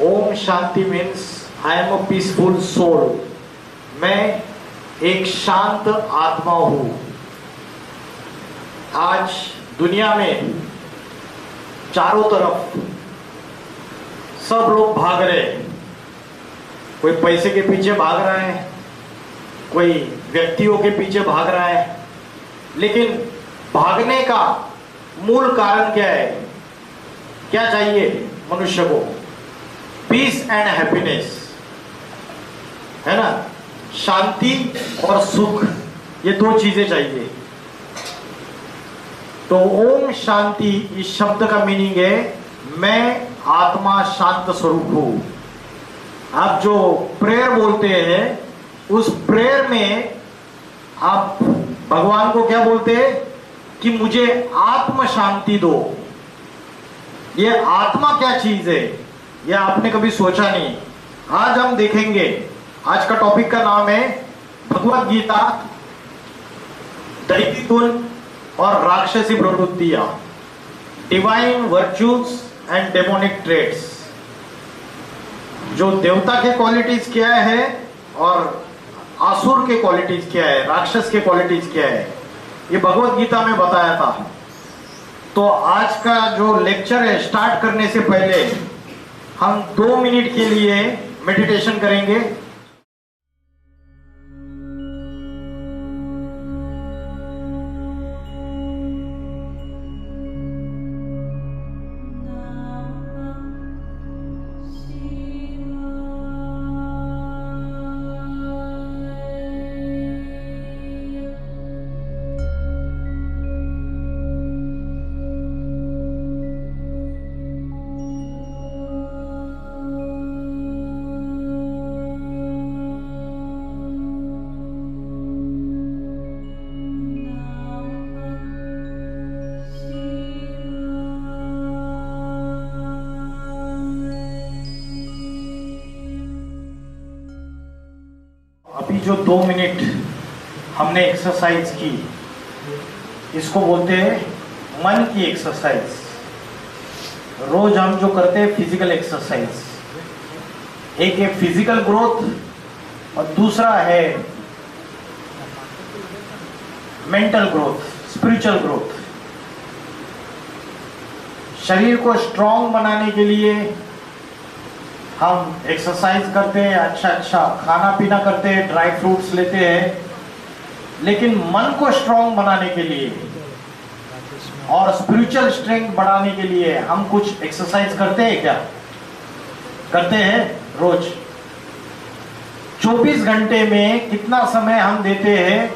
Om Shanti means I am a peaceful soul. मैं एक शांत आत्मा हूं। आज दुनिया में चारों तरफ सब लोग भाग रहे हैं। कोई पैसे के पीछे भाग रहा है, कोई व्यक्तियों के पीछे भाग रहा है, लेकिन भागने का मूल कारण क्या है? क्या चाहिए मनुष्य को? पीस एंड हैप्पीनेस, है ना? शांति और सुख, ये दो चीजें चाहिए। तो ओम शांति इस शब्द का मीनिंग है मैं आत्मा शांत स्वरूप हूं। आप जो प्रेयर बोलते हैं, उस प्रेयर में आप भगवान को क्या बोलते हैं कि मुझे आत्म शांति दो। ये आत्मा क्या चीज है, यह आपने कभी सोचा नहीं। आज हम देखेंगे। आज का टॉपिक का नाम है भगवत गीता, दैवी गुण और राक्षसी प्रवृत्तियां, divine virtues and demonic traits. जो देवता के क्वालिटीज क्या है और आसुर के क्वालिटीज क्या है, राक्षस के क्वालिटीज क्या है, ये भगवत गीता में बताया था। तो आज का जो लेक्चर है, स्टार्ट करने से पहले हम 2 मिनट के लिए मेडिटेशन करेंगे। अभी जो 2 मिनट हमने एक्सरसाइज की, इसको बोलते हैं मन की एक्सरसाइज। रोज हम जो करते हैं फिजिकल एक्सरसाइज, एक है फिजिकल ग्रोथ और दूसरा है मेंटल ग्रोथ, स्पिरिचुअल ग्रोथ। शरीर को स्ट्रांग बनाने के लिए हम एक्सरसाइज करते हैं, अच्छा खाना पीना करते हैं, ड्राई फ्रूट्स लेते हैं, लेकिन मन को स्ट्रांग बनाने के लिए और स्पिरिचुअल स्ट्रेंथ बढ़ाने के लिए हम कुछ एक्सरसाइज करते हैं क्या? करते हैं रोज। 24 घंटे में कितना समय हम देते हैं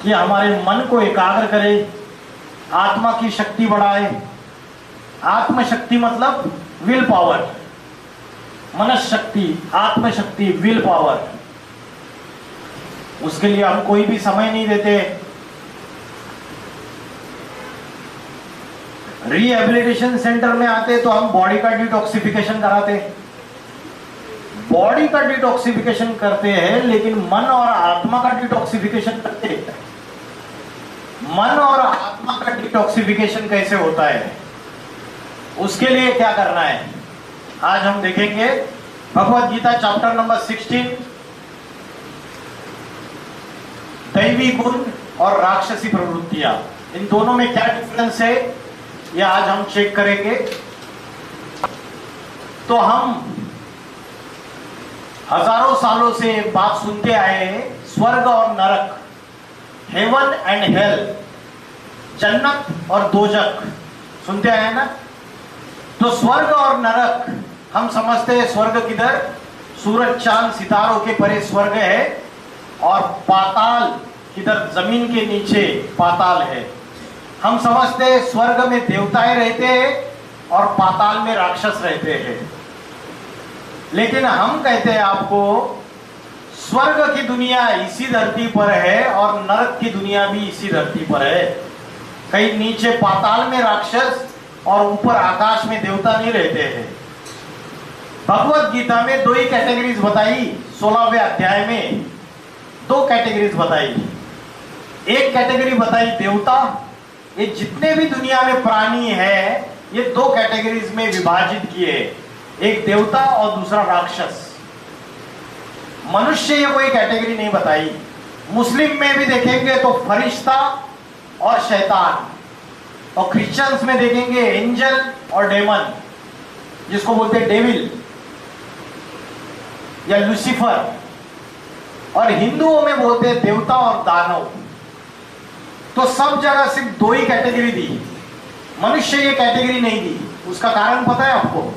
कि हमारे मन को एकाग्र करें, आत्मा की शक्ति बढ़ाए। आत्म शक्ति मतलब विल पावर, मनस शक्ति, आत्म शक्ति, विल पावर। उसके लिए हम कोई भी समय नहीं देते। रिहेबिलिटेशन सेंटर में आते तो हम बॉडी का डिटॉक्सिफिकेशन कराते, बॉडी का डिटॉक्सिफिकेशन करते हैं, लेकिन मन और आत्मा का डिटॉक्सिफिकेशन करते हैं। मन और आत्मा का डिटॉक्सिफिकेशन कैसे होता है, उसके लिए क्या करना है, आज हम देखेंगे। भगवत गीता चैप्टर नंबर 16, दैवी गुण और राक्षसी प्रवृत्तियां, इन दोनों में क्या डिफरेंस है, यह आज हम चेक करेंगे। तो हम हजारों सालों से बात सुनते आए हैं, स्वर्ग और नरक, हेवन एंड हेल, जन्नत और दोजक, सुनते आए हैं ना? तो स्वर्ग और नरक हम समझते हैं, स्वर्ग किधर? सूरज चांद सितारों के परे स्वर्ग है, और पाताल किधर? जमीन के नीचे पाताल है। हम समझते हैं स्वर्ग में देवताएं रहते हैं और पाताल में राक्षस रहते हैं, लेकिन हम कहते हैं आपको स्वर्ग की दुनिया इसी धरती पर है और नरक की दुनिया भी इसी धरती पर है। कहीं नीचे पाताल में राक्षस और ऊपर आकाश में देवता नहीं रहते हैं। भगवत गीता में 2 ही कैटेगरीज बताई, 16वें अध्याय में 2 कैटेगरीज बताई। एक कैटेगरी बताई देवता। ये जितने भी दुनिया में प्राणी है, ये 2 कैटेगरीज में विभाजित किए। एक देवता और दूसरा राक्षस। मनुष्य ये कोई कैटेगरी नहीं बताई। मुस्लिम में भी देखेंगे तो फरिश्ता और शैतान, और क्रिश्चियंस में देखेंगे एंजल और डेमन, जिसको बोलते हैं डेविल या लूसीफर, और हिंदुओं में बोलते हैं देवता और दानव। तो सब जगह सिर्फ दो ही कैटेगरी दी, मनुष्य ये कैटेगरी नहीं दी। उसका कारण पता है आपको?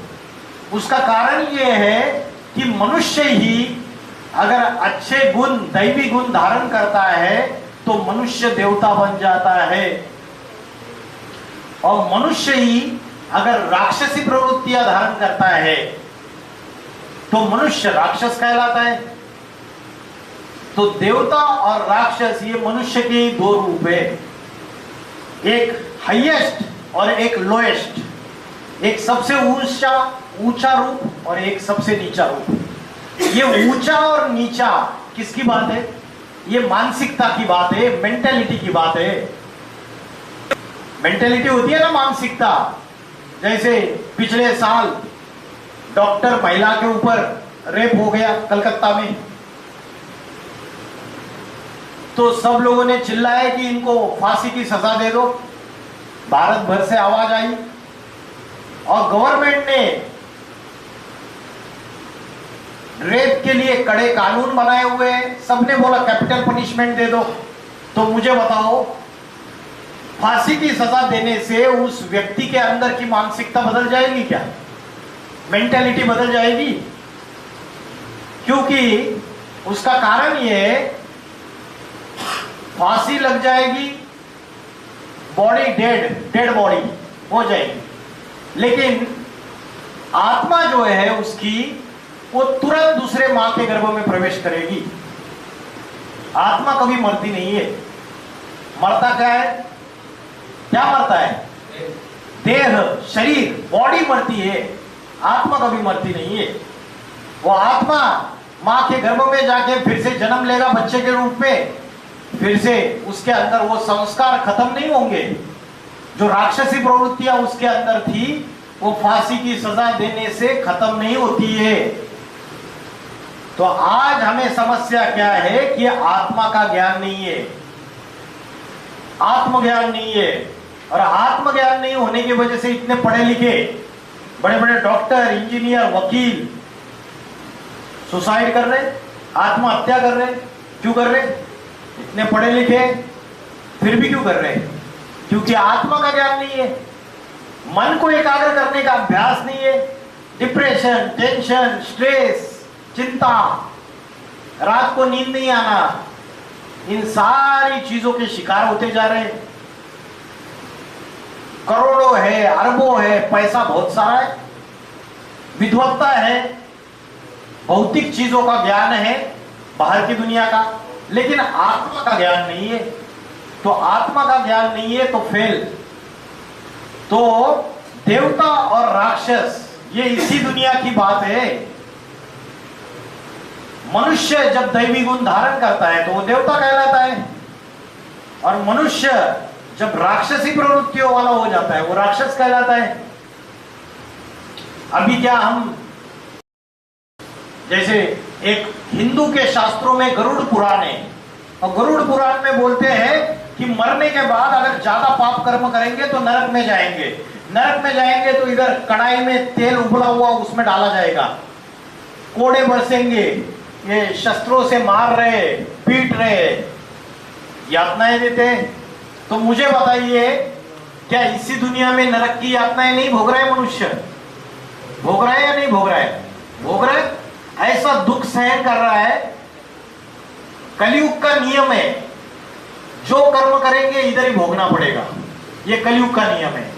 उसका कारण ये है कि मनुष्य ही अगर अच्छे गुण, दैवी गुण धारण करता है तो मनुष्य देवता बन जाता है, और मनुष्य ही अगर राक्षसी प्रवृत्तियां धारण करता है तो मनुष्य राक्षस कहलाता है। तो देवता और राक्षस ये मनुष्य के दो रूप है, एक हाईएस्ट और एक लोएस्ट, एक सबसे ऊंचा रूप और एक सबसे नीचा रूप। ये ऊंचा और नीचा किसकी बात है? ये मानसिकता की बात है, मेंटेलिटी की बात है। मेंटेलिटी होती है ना, मानसिकता। जैसे पिछले साल डॉक्टर महिला के ऊपर रेप हो गया कलकत्ता में, तो सब लोगों ने चिल्लाया कि इनको फांसी की सजा दे दो। भारत भर से आवाज आई और गवर्नमेंट ने रेप के लिए कड़े कानून बनाए हुए हैं। सबने बोला कैपिटल पनिशमेंट दे दो। तो मुझे बताओ, फांसी की सजा देने से उस व्यक्ति के अंदर की मानसिकता बदल जाएगी क्या? मेंटालिटी बदल जाएगी? क्योंकि उसका कारण ये है, फांसी लग जाएगी, बॉडी डेड बॉडी हो जाएगी, लेकिन आत्मा जो है उसकी, वो तुरंत दूसरे मां के गर्भ में प्रवेश करेगी। आत्मा कभी मरती नहीं है। मरता क्या है? क्या मरता है? देह, शरीर, बॉडी मरती है, आत्मा कभी मरती नहीं है। वो आत्मा मां के गर्भ में जाके फिर से जन्म लेगा बच्चे के रूप में, फिर से उसके अंदर वो संस्कार खत्म नहीं होंगे। जो राक्षसी प्रवृत्तियां उसके अंदर थी वो फांसी की सजा देने से खत्म नहीं होती है। तो आज हमें समस्या क्या है कि आत्मा का ज्ञान नहीं है, आत्मज्ञान नहीं है। और आत्मज्ञान नहीं होने की वजह से इतने पढ़े लिखे बड़े बड़े डॉक्टर, इंजीनियर, वकील सुसाइड कर रहे, आत्महत्या कर रहे। क्यों कर रहे? इतने पढ़े लिखे फिर भी क्यों कर रहे? क्योंकि आत्मा का ज्ञान नहीं है, मन को एकाग्र करने का अभ्यास नहीं है। डिप्रेशन, टेंशन, स्ट्रेस, चिंता, रात को नींद नहीं आना, इन सारी चीजों के शिकार होते जा रहे हैं। करोड़ों है, अरबों है, पैसा बहुत सारा है, विद्वत्ता है, भौतिक चीजों का ज्ञान है बाहर की दुनिया का, लेकिन आत्मा का ज्ञान नहीं है। तो आत्मा का ज्ञान नहीं है तो फेल। तो देवता और राक्षस ये इसी दुनिया की बात है। मनुष्य जब दैवी गुण धारण करता है तो वो देवता कहलाता है, और मनुष्य जब राक्षसी प्रवृत्तियों वाला हो जाता है वो राक्षस कहलाता है। अभी क्या हम, जैसे एक हिंदू के शास्त्रों में गरुड़ पुराण है, और गरुड़ पुराण में बोलते हैं कि मरने के बाद अगर ज्यादा पाप कर्म करेंगे तो नरक में जाएंगे। नरक में जाएंगे तो इधर कढ़ाई में तेल उबला हुआ उसमें डाला जाएगा, कोड़े बरसेंगे, ये शस्त्रों से मार रहे, पीट रहे, यातनाएं देते। तो मुझे बताइए, क्या इसी दुनिया में नरक की यातनाएं नहीं भोग रहा है मनुष्य? भोग रहा है या नहीं भोग रहा है? भोग रहा है। ऐसा दुख सहन कर रहा है। कलयुग का नियम है, जो कर्म करेंगे इधर ही भोगना पड़ेगा। ये कलयुग का नियम है,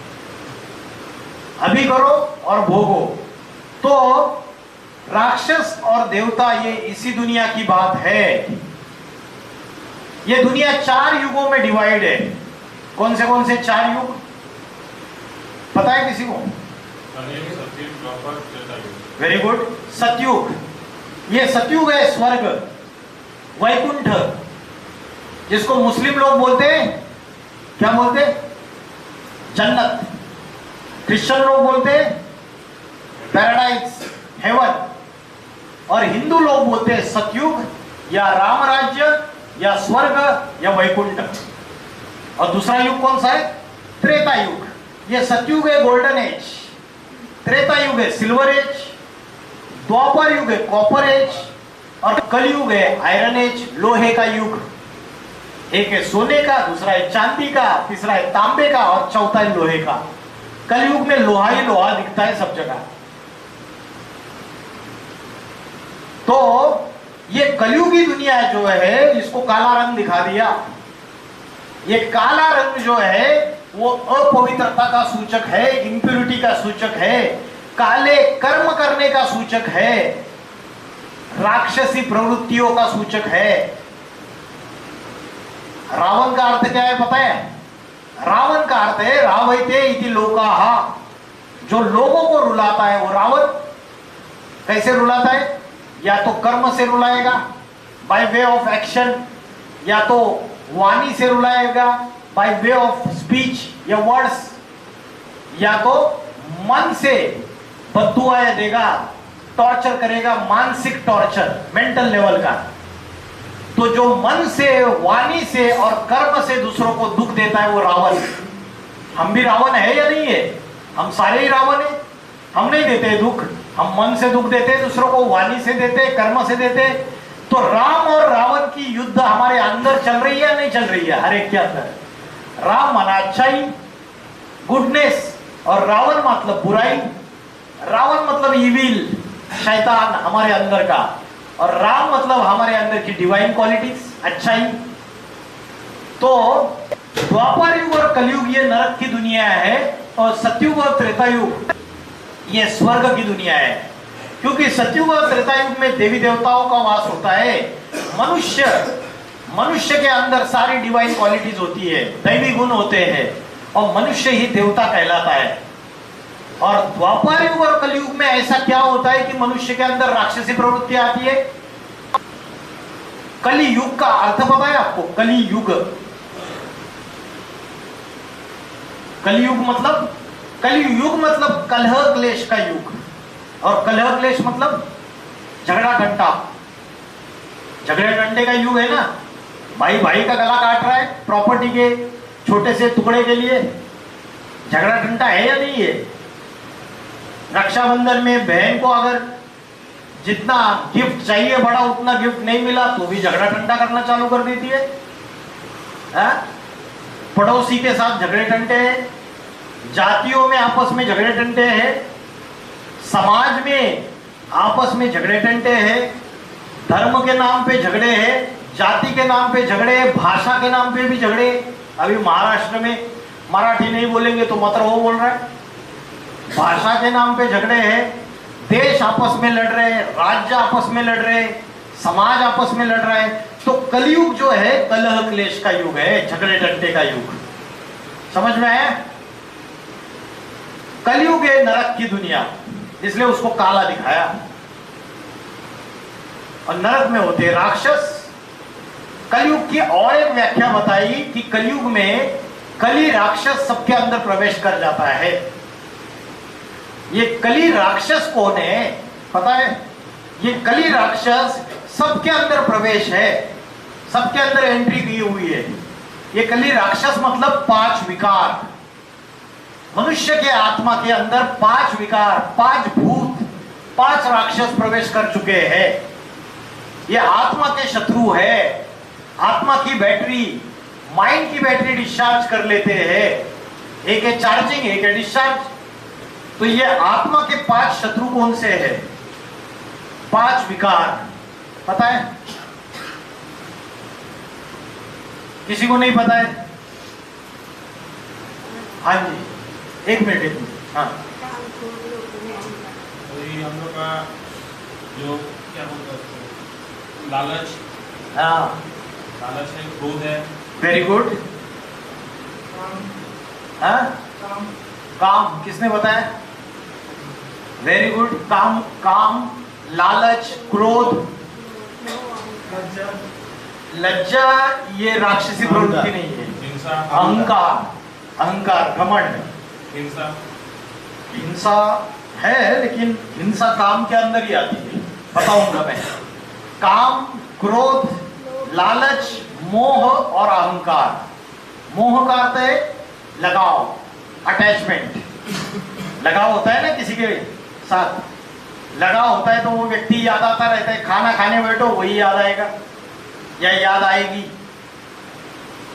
अभी करो और भोगो। तो राक्षस और देवता ये इसी दुनिया की बात है। ये दुनिया 4 युगों में डिवाइड है। कौन से 4 युग पता है किसी को? Very good. सतयुग, ये सतयुग है स्वर्ग, वैकुंठ, जिसको मुस्लिम लोग बोलते हैं, क्या बोलते हैं? जन्नत। क्रिश्चियन लोग बोलते हैं पैराडाइज, हेवन। और हिंदू लोग बोलते हैं सतयुग या राम राज्य या स्वर्ग या वैकुंठ। और दूसरा युग कौन सा है? त्रेता युग। ये सतयुग है गोल्डन एज, त्रेता युग है सिल्वर एज, द्वापर युग है कॉपर एज, और कलयुग है आयरन एज, लोहे का युग। एक है सोने का, दूसरा है चांदी का, तीसरा है तांबे का और चौथा है लोहे का। कलयुग में लोहा ही लोहा दिखता है सब जगह। तो ये कलयुगी दुनिया जो है इसको काला रंग दिखा दिया। ये काला रंग जो है वो अपवित्रता का सूचक है, इंप्योरिटी का सूचक है, काले कर्म करने का सूचक है, राक्षसी प्रवृत्तियों का सूचक है। रावण का अर्थ क्या है पता है? रावण का अर्थ है रावयते इति लोकाः, जो लोगों को रुलाता है वो रावण। कैसे रुलाता है? या तो कर्म से रुलाएगा बाय वे ऑफ एक्शन, या तो वाणी से रुलाएगा बाय वे ऑफ स्पीच या वर्ड्स, या तो मन से बद्दुआएं देगा, टॉर्चर करेगा, मानसिक टॉर्चर, मेंटल लेवल का। तो जो मन से, वाणी से और कर्म से दूसरों को दुख देता है वो रावण। हम भी रावण है या नहीं है? हम सारे ही रावण है। हम नहीं देते दुख, हम मन से दुख देते हैं दूसरों को, वाणी से देते, कर्म से देते। तो राम और रावण की युद्ध हमारे अंदर चल रही है या नहीं चल रही है? हर एक के अंदर। राम माना अच्छाई, गुडनेस, और रावण मतलब बुराई। रावण मतलब इविल, शैतान हमारे अंदर का, और राम मतलब हमारे अंदर की डिवाइन क्वालिटीज, अच्छाई। तो द्वापर युग और कलयुग ये नरक की दुनिया है, और सतयुग और त्रेता युग ये स्वर्ग की दुनिया है। क्योंकि सतयुग और त्रेता युग में देवी देवताओं का वास होता है। मनुष्य के अंदर सारी डिवाइन क्वालिटीज होती है, दैवी गुण होते हैं, और मनुष्य ही देवता कहलाता है। और द्वापर युग और कलयुग में ऐसा क्या होता है कि मनुष्य के अंदर राक्षसी प्रवृत्ति आती है? कली युग का अर्थ पता है आपको? कली युग, कलयुग मतलब, कलयुग मतलब कलह क्लेश का युग। और कलह क्लेश मतलब झगड़ा घंटा, झगड़े डंडे का युग है ना। भाई भाई का गला काट रहा है प्रॉपर्टी के छोटे से टुकड़े के लिए, झगड़ा घंटा है या नहीं है? रक्षाबंधन में बहन को अगर जितना गिफ्ट चाहिए बड़ा उतना गिफ्ट नहीं मिला तो भी झगड़ा ठंडा करना चालू कर देती है। पड़ोसी के साथ झगड़े टंटे हैं, जातियों में आपस में झगड़े टंटे हैं, समाज में आपस में झगड़े टंटे हैं, धर्म के नाम पे झगड़े हैं, जाति के नाम पे झगड़े, भाषा के नाम पे भी झगड़े। अभी महाराष्ट्र में मराठी नहीं बोलेंगे तो मतरहो बोल रहा है, भाषा के नाम पे झगड़े हैं, देश आपस में लड़ रहे हैं, राज्य आपस में लड़ रहे हैं, समाज आपस में लड़ रहा है। तो कलयुग जो है कलह क्लेश का युग है, झगड़े टंटे का युग। समझ में आया? कलयुग है नरक की दुनिया, इसलिए उसको काला दिखाया। और नरक में होते राक्षस। कलयुग की और एक व्याख्या बताई कि कलयुग में कली राक्षस सबके अंदर प्रवेश कर जाता है। ये कली राक्षस कौन है पता है? ये कली राक्षस सबके अंदर प्रवेश है, सबके अंदर एंट्री की हुई है। ये कली राक्षस मतलब 5 विकार। मनुष्य के आत्मा के अंदर 5 विकार, 5 भूत, 5 राक्षस प्रवेश कर चुके हैं। ये आत्मा के शत्रु है। आत्मा की बैटरी, माइंड की बैटरी डिस्चार्ज कर लेते हैं। एक है चार्जिंग, एक है डिस्चार्ज। तो ये आत्मा के 5 शत्रु कौन से है? 5 विकार पता है? किसी को नहीं पता है? हाँ जी, 1 मिनट 1 मिनट। हाँ, हम लोग का जो क्या बोलते हैं लालच, हाँ लालच है, क्रोध है। Very good. हाँ, काम किसने बताया? Very good. काम, काम, लालच, क्रोध, लज्जा ये राक्षसी प्रवृत्ति नहीं है। हिंसा, अहंकार, अहंकार, घमंड, हिंसा, हिंसा है, लेकिन हिंसा काम के अंदर ही आती है, बताऊंगा मैं। काम, क्रोध, लालच, मोह और अहंकार। मोह का अर्थ है लगाव, अटैचमेंट। लगाव होता है ना किसी के साथ, लगाव होता है तो वो व्यक्ति याद आता रहता है। खाना खाने बैठो वही याद आएगा या याद आएगी,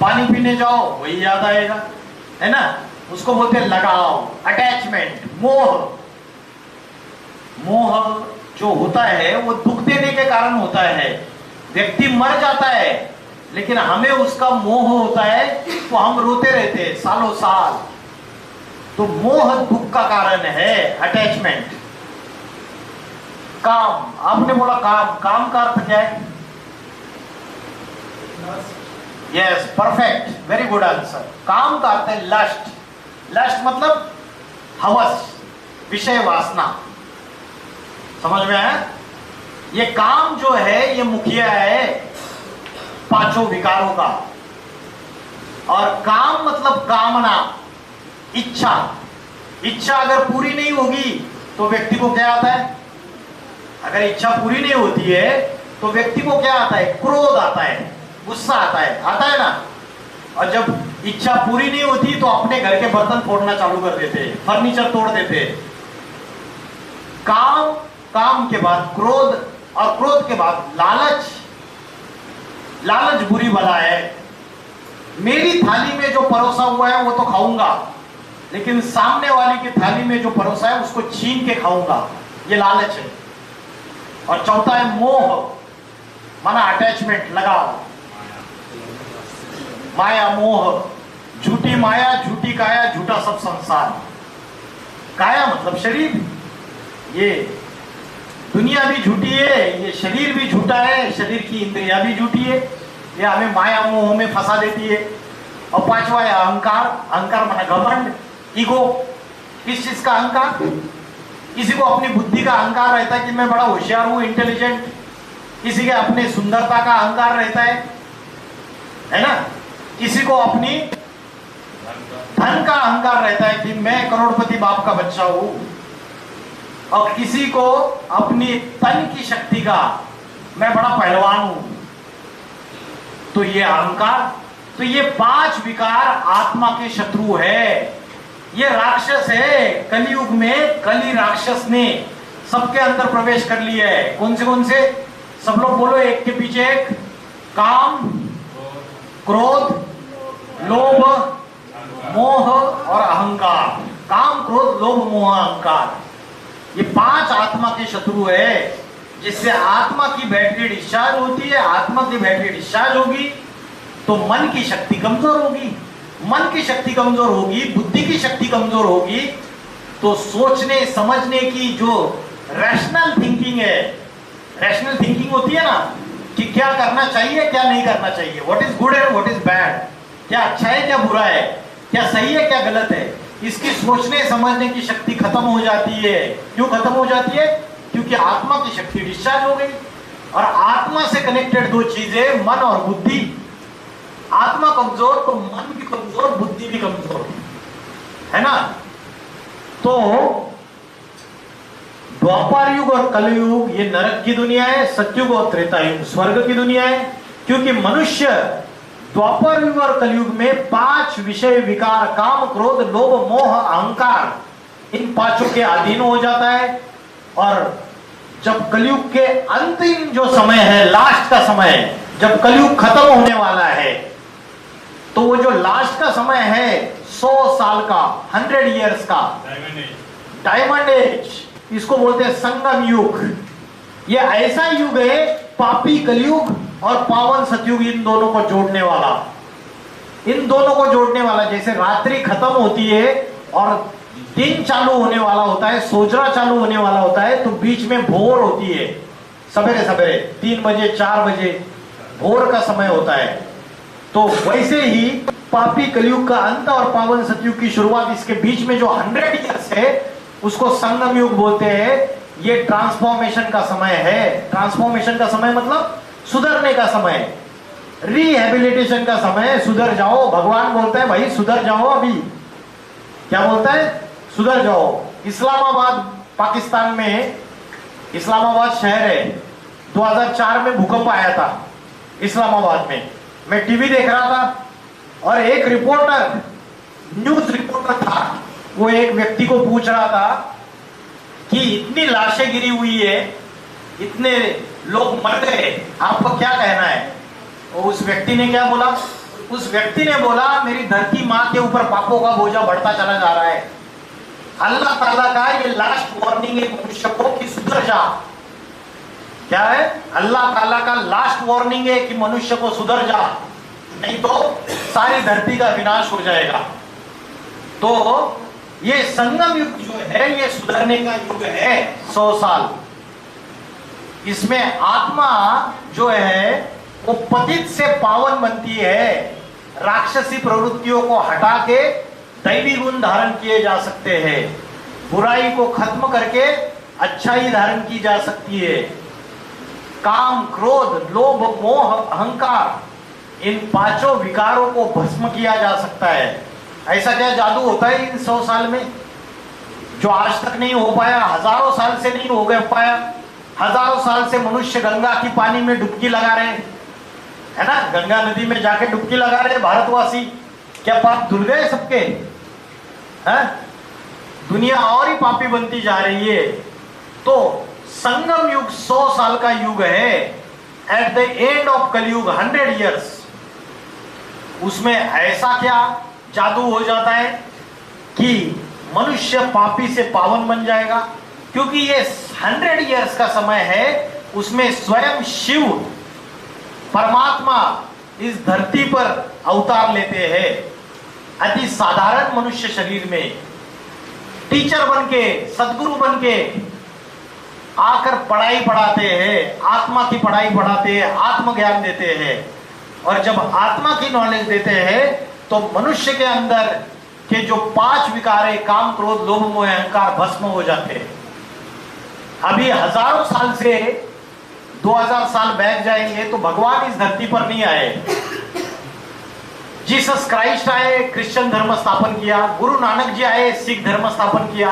पानी पीने जाओ वही याद आएगा, है ना। उसको बोलते हैं लगाव, अटैचमेंट, मोह। मोह जो होता है वो दुख देने के कारण होता है। व्यक्ति मर जाता है लेकिन हमें उसका मोह होता है तो हम रोते रहते हैं सालों साल। तो मोह दुख का कारण है, अटैचमेंट। काम, आपने बोला काम, काम का अर्थ क्या है? Yes, perfect, very good answer. काम का अर्थ है लस्ट। लस्ट मतलब हवस, विषय वासना। समझ में आया? ये काम जो है ये मुखिया है पांचों विकारों का। और काम मतलब कामना, इच्छा। इच्छा अगर पूरी नहीं होगी तो व्यक्ति को क्या आता है? अगर इच्छा पूरी नहीं होती है तो व्यक्ति को क्या आता है? क्रोध आता है, गुस्सा आता है ना। और जब इच्छा पूरी नहीं होती तो अपने घर के बर्तन फोड़ना चालू कर देते हैं, फर्नीचर तोड़ देते हैं। काम, काम के बाद क्रोध, और क्रोध के बाद लालच। लालच बुरी बला है। मेरी थाली में जो परोसा हुआ है वो तो खाऊंगा, लेकिन सामने वाली की थाली में जो परोसा है उसको छीन के खाऊंगा, ये लालच है। और चौथा है मोह, माना अटैचमेंट, लगाव। माया, मोह, झूठी माया, झूठी काया, झूठा सब संसार। काया मतलब शरीर। ये दुनिया भी झूठी है, ये शरीर भी झूठा है, शरीर की इंद्रिया भी झूठी है, ये हमें माया मोह में फंसा देती है। और पांचवा है अहंकार। अहंकार माना घमंड, ईगो। किस चीज का अहंकार? किसी को अपनी बुद्धि का अहंकार रहता है कि मैं बड़ा होशियार हूं, इंटेलिजेंट। किसी के अपने सुंदरता का अहंकार रहता है ना। किसी को अपनी धन का अहंकार रहता है कि मैं करोड़पति बाप का बच्चा हूं। और किसी को अपनी तन की शक्ति का, मैं बड़ा पहलवान हूं। तो ये अहंकार, तो ये पांच विकार आत्मा के शत्रु है। ये राक्षस है कलयुग में। कली राक्षस ने सबके अंदर प्रवेश कर लिया है। कौन से? सब लोग बोलो एक के पीछे एक। काम, क्रोध, लोभ, मोह और अहंकार। काम, क्रोध, लोभ, मोह, अहंकार, ये पांच आत्मा के शत्रु है। जिससे आत्मा की बैटरी डिस्चार्ज होती है। आत्मा की बैटरी डिस्चार्ज होगी तो मन की शक्ति कमजोर होगी। मन की शक्ति कमजोर होगी, बुद्धि की शक्ति कमजोर होगी, तो सोचने समझने की जो रैशनल थिंकिंग है, रैशनल थिंकिंग होती है ना, कि क्या करना चाहिए क्या नहीं करना चाहिए, what is good and what is bad, क्या अच्छा है क्या बुरा है, क्या सही है क्या गलत है, इसकी सोचने समझने की शक्ति खत्म हो जाती है। क्यों खत्म हो जाती है? क्योंकि आत्मा की शक्ति डिस्चार्ज हो गई। और आत्मा से कनेक्टेड दो चीजें, मन और बुद्धि। आत्मा कमजोर तो मन भी कमजोर, बुद्धि भी कमजोर, है ना। तो द्वापर युग और कलयुग ये नरक की दुनिया है, सतयुग और त्रेता युग स्वर्ग की दुनिया है। क्योंकि मनुष्य द्वापर युग और कलयुग में पांच विषय विकार, काम, क्रोध, लोभ, मोह, अहंकार, इन पांचों के अधीन हो जाता है। और जब कलयुग के अंतिम जो समय है, लास्ट का समय, जब कलयुग खत्म होने वाला है, तो वो जो लास्ट का समय है 100 साल का, 100 इयर्स का, डायमंड एज, इसको बोलते हैं संगम युग। ये ऐसा युग है, पापी कलयुग और पावन सतयुग, इन दोनों को जोड़ने वाला, इन दोनों को जोड़ने वाला। जैसे रात्रि खत्म होती है और दिन चालू होने वाला होता है, सोजरा चालू होने वाला होता है, तो बीच में भोर होती है, सवेरे सवेरे 3 बजे 4 बजे भोर का समय होता है। तो वैसे ही पापी कलयुग का अंत और पावन सतयुग की शुरुआत, इसके बीच में जो 100 इयर्स है उसको संगम युग बोलते हैं। ये ट्रांसफॉर्मेशन का समय है। ट्रांसफॉर्मेशन का समय मतलब सुधरने का समय, रिहेबिलिटेशन का समय। सुधर जाओ, भगवान बोलता है भाई सुधर जाओ। अभी क्या बोलता है? सुधर जाओ। इस्लामाबाद पाकिस्तान में इस्लामाबाद शहर है, 2004 में भूकंप आया था इस्लामाबाद में। मैं टीवी देख रहा था और एक रिपोर्टर, न्यूज रिपोर्टर था, वो एक व्यक्ति को पूछ रहा था कि इतनी लाशें गिरी हुई है, इतने लोग मर गए, आपका क्या कहना है? और उस व्यक्ति ने क्या बोला? उस व्यक्ति ने बोला, मेरी धरती माँ के ऊपर पापों का बोझा बढ़ता चला जा रहा है। अल्लाह ताला का ये लास्ट वार्निंग है मनुष्य को कि सुधर जा। क्या है? अल्लाह ताला का लास्ट वार्निंग है कि मनुष्य को सुधर जा, नहीं तो सारी धरती का विनाश हो जाएगा। तो ये संगम युग जो है, ये सुधरने का युग है, 100 साल। इसमें आत्मा जो है वो पतित से पावन बनती है। राक्षसी प्रवृत्तियों को हटा के दैवी गुण धारण किए जा सकते हैं। बुराई को खत्म करके अच्छाई धारण की जा सकती है। काम, क्रोध, लोभ, मोह, अहंकार, इन पांचों विकारों को भस्म किया जा सकता है। ऐसा क्या जादू होता है इन 100 साल में जो आज तक नहीं हो पाया? हजारों साल से नहीं हो गया पाया। हजारों साल से मनुष्य गंगा की पानी में डुबकी लगा रहे है ना, गंगा नदी में जाके डुबकी लगा रहे भारतवासी। क्या पाप धुल गए सबके? है? दुनिया और ही पापी बनती जा रही है। तो संगम युग 100 साल का युग है। एट द एंड ऑफ कलयुग 100 years, उसमें ऐसा क्या जादू हो जाता है कि मनुष्य पापी से पावन बन जाएगा? क्योंकि ये 100 years का समय है, उसमें स्वयं शिव परमात्मा इस धरती पर अवतार लेते हैं। अति साधारण मनुष्य शरीर में टीचर बन के, सदगुरु बन के आकर पढ़ाई पढ़ाते हैं, आत्मा की पढ़ाई पढ़ाते हैं, आत्मज्ञान देते हैं। और जब आत्मा की नॉलेज देते हैं तो मनुष्य के अंदर के जो 5 विकार है, काम, क्रोध, लोभ, मोह, अहंकार, भस्म हो जाते हैं। अभी हजारों साल से 2000 साल बैठ जाएंगे तो भगवान इस धरती पर नहीं आए। जीसस क्राइस्ट आए, क्रिश्चियन धर्म स्थापन किया। गुरु नानक जी आए, सिख धर्म स्थापन किया।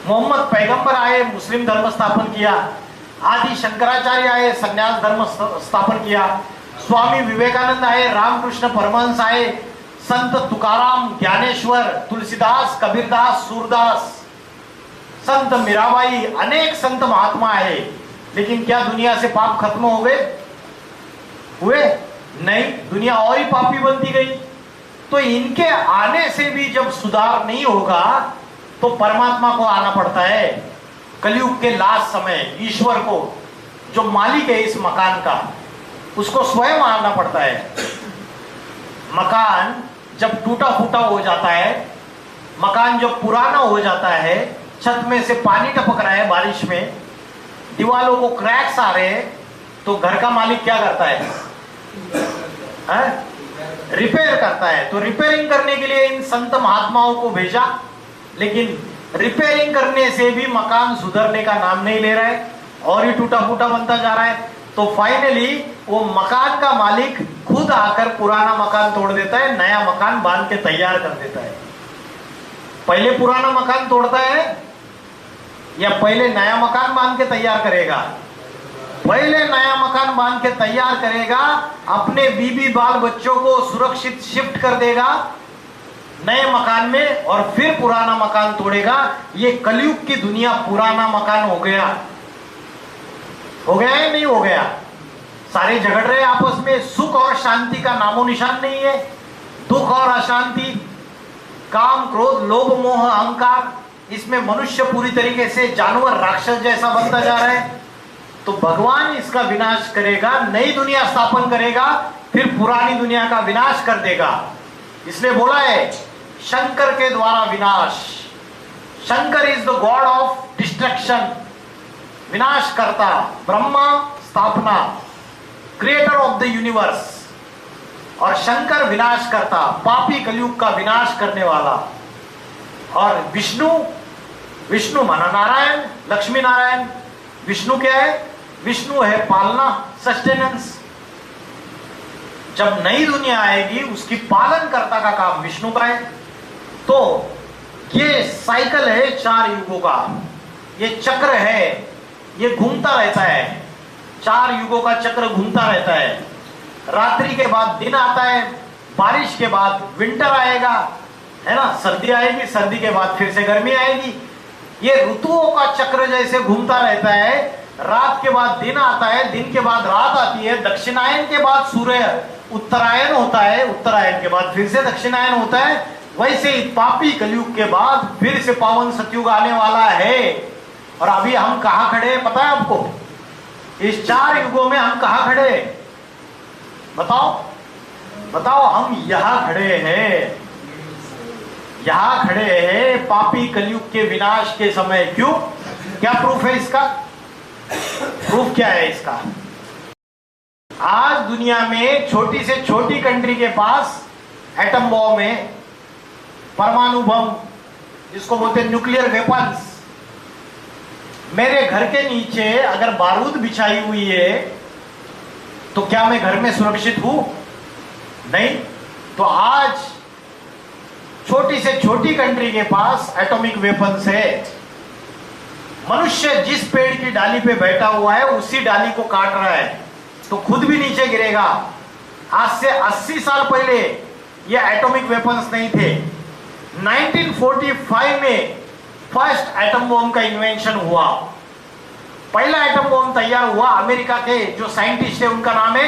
मोहम्मद पैगंबर आए, मुस्लिम धर्म स्थापन किया। आदि शंकराचार्य आए, संन्यास धर्म स्थापन किया। स्वामी विवेकानंद आए, रामकृष्ण परमहंस आए, संत तुकाराम, ज्ञानेश्वर, तुलसीदास, कबीरदास, सूरदास, संत मीराबाई, अनेक संत महात्मा आए। लेकिन क्या दुनिया से पाप खत्म हो गए? हुए नहीं, दुनिया और ही पापी बनती गई। तो इनके आने से भी जब सुधार नहीं होगा तो परमात्मा को आना पड़ता है। कलयुग के लास्ट समय ईश्वर को, जो मालिक है इस मकान का, उसको स्वयं आना पड़ता है। मकान जब टूटा फूटा हो जाता है, मकान जब पुराना हो जाता है, छत में से पानी टपक रहा है बारिश में, दीवालों को क्रैक्स आ रहे हैं, तो घर का मालिक क्या करता है? रिपेयर करता है। तो रिपेयरिंग करने के लिए इन संत महात्माओं को भेजा, लेकिन रिपेयरिंग करने से भी मकान सुधरने का नाम नहीं ले रहा है और ही टूटा फूटा बनता जा रहा है। तो फाइनली वो मकान का मालिक खुद आकर पुराना मकान तोड़ देता है, नया मकान बांध के तैयार कर देता है। पहले पुराना मकान तोड़ता है या पहले नया मकान बांध के तैयार करेगा? पहले नया मकान बांध के तैयार करेगा, अपने बीबी बाल बच्चों को सुरक्षित शिफ्ट कर देगा नए मकान में, और फिर पुराना मकान तोड़ेगा। ये कलयुग की दुनिया पुराना मकान हो गया। हो गया है नहीं हो गया? सारे झगड़ रहे आपस में, सुख और शांति का नामो निशान नहीं है। दुख और अशांति, काम, क्रोध, लोभ, मोह, अहंकार, इसमें मनुष्य पूरी तरीके से जानवर, राक्षस जैसा बनता जा रहा है। तो भगवान इसका विनाश करेगा, नई दुनिया स्थापन करेगा, फिर पुरानी दुनिया का विनाश कर देगा। इसलिए बोला है शंकर के द्वारा विनाश। Shankar is the God of destruction, विनाश करता। ब्रह्मा स्थापना, क्रिएटर ऑफ द यूनिवर्स, और शंकर विनाश करता, पापी कलयुग का विनाश करने वाला। और विष्णु, विष्णु माना नारायण, लक्ष्मी नारायण। विष्णु क्या है? विष्णु है पालना, सस्टेनेंस। जब नई दुनिया आएगी उसकी पालन कर्ता का काम विष्णु का है। तो ये साइकिल है 4 युगों का। ये चक्र है, ये घूमता रहता है। 4 युगों का चक्र घूमता रहता है। रात्रि के बाद दिन आता है, बारिश के बाद विंटर आएगा, है ना, सर्दी आएगी, सर्दी के बाद फिर से गर्मी आएगी। ये ऋतुओं का चक्र जैसे घूमता रहता है। रात के बाद दिन आता है, दिन के बाद रात आती है, दक्षिणायन के बाद सूर्य उत्तरायण होता है, उत्तरायण के बाद फिर से दक्षिणायन होता है। वैसे ही पापी कलयुग के बाद फिर से पावन सतयुग आने वाला है। और अभी हम कहां खड़े हैं पता है आपको? इस 4 युगों में हम कहां खड़े हैं? बताओ बताओ। हम यहां खड़े हैं, यहां खड़े हैं पापी कलयुग के विनाश के समय। क्यों? क्या प्रूफ है इसका? प्रूफ क्या है इसका? आज दुनिया में छोटी से छोटी कंट्री के पास एटम बॉम्ब है, परमाणु बम, जिसको बोलते हैं न्यूक्लियर वेपन्स। मेरे घर के नीचे अगर बारूद बिछाई हुई है तो क्या मैं घर में सुरक्षित हूं? नहीं। तो आज छोटी से छोटी कंट्री के पास एटॉमिक वेपन्स है। मनुष्य जिस पेड़ की डाली पे बैठा हुआ है उसी डाली को काट रहा है तो खुद भी नीचे गिरेगा। आज से 80 साल पहले ये एटॉमिक वेपन्स नहीं थे। 1945 में फर्स्ट एटम बॉम्ब का इन्वेंशन हुआ। पहला एटम बॉम्ब तैयार हुआ अमेरिका के जो साइंटिस्ट है उनका नाम है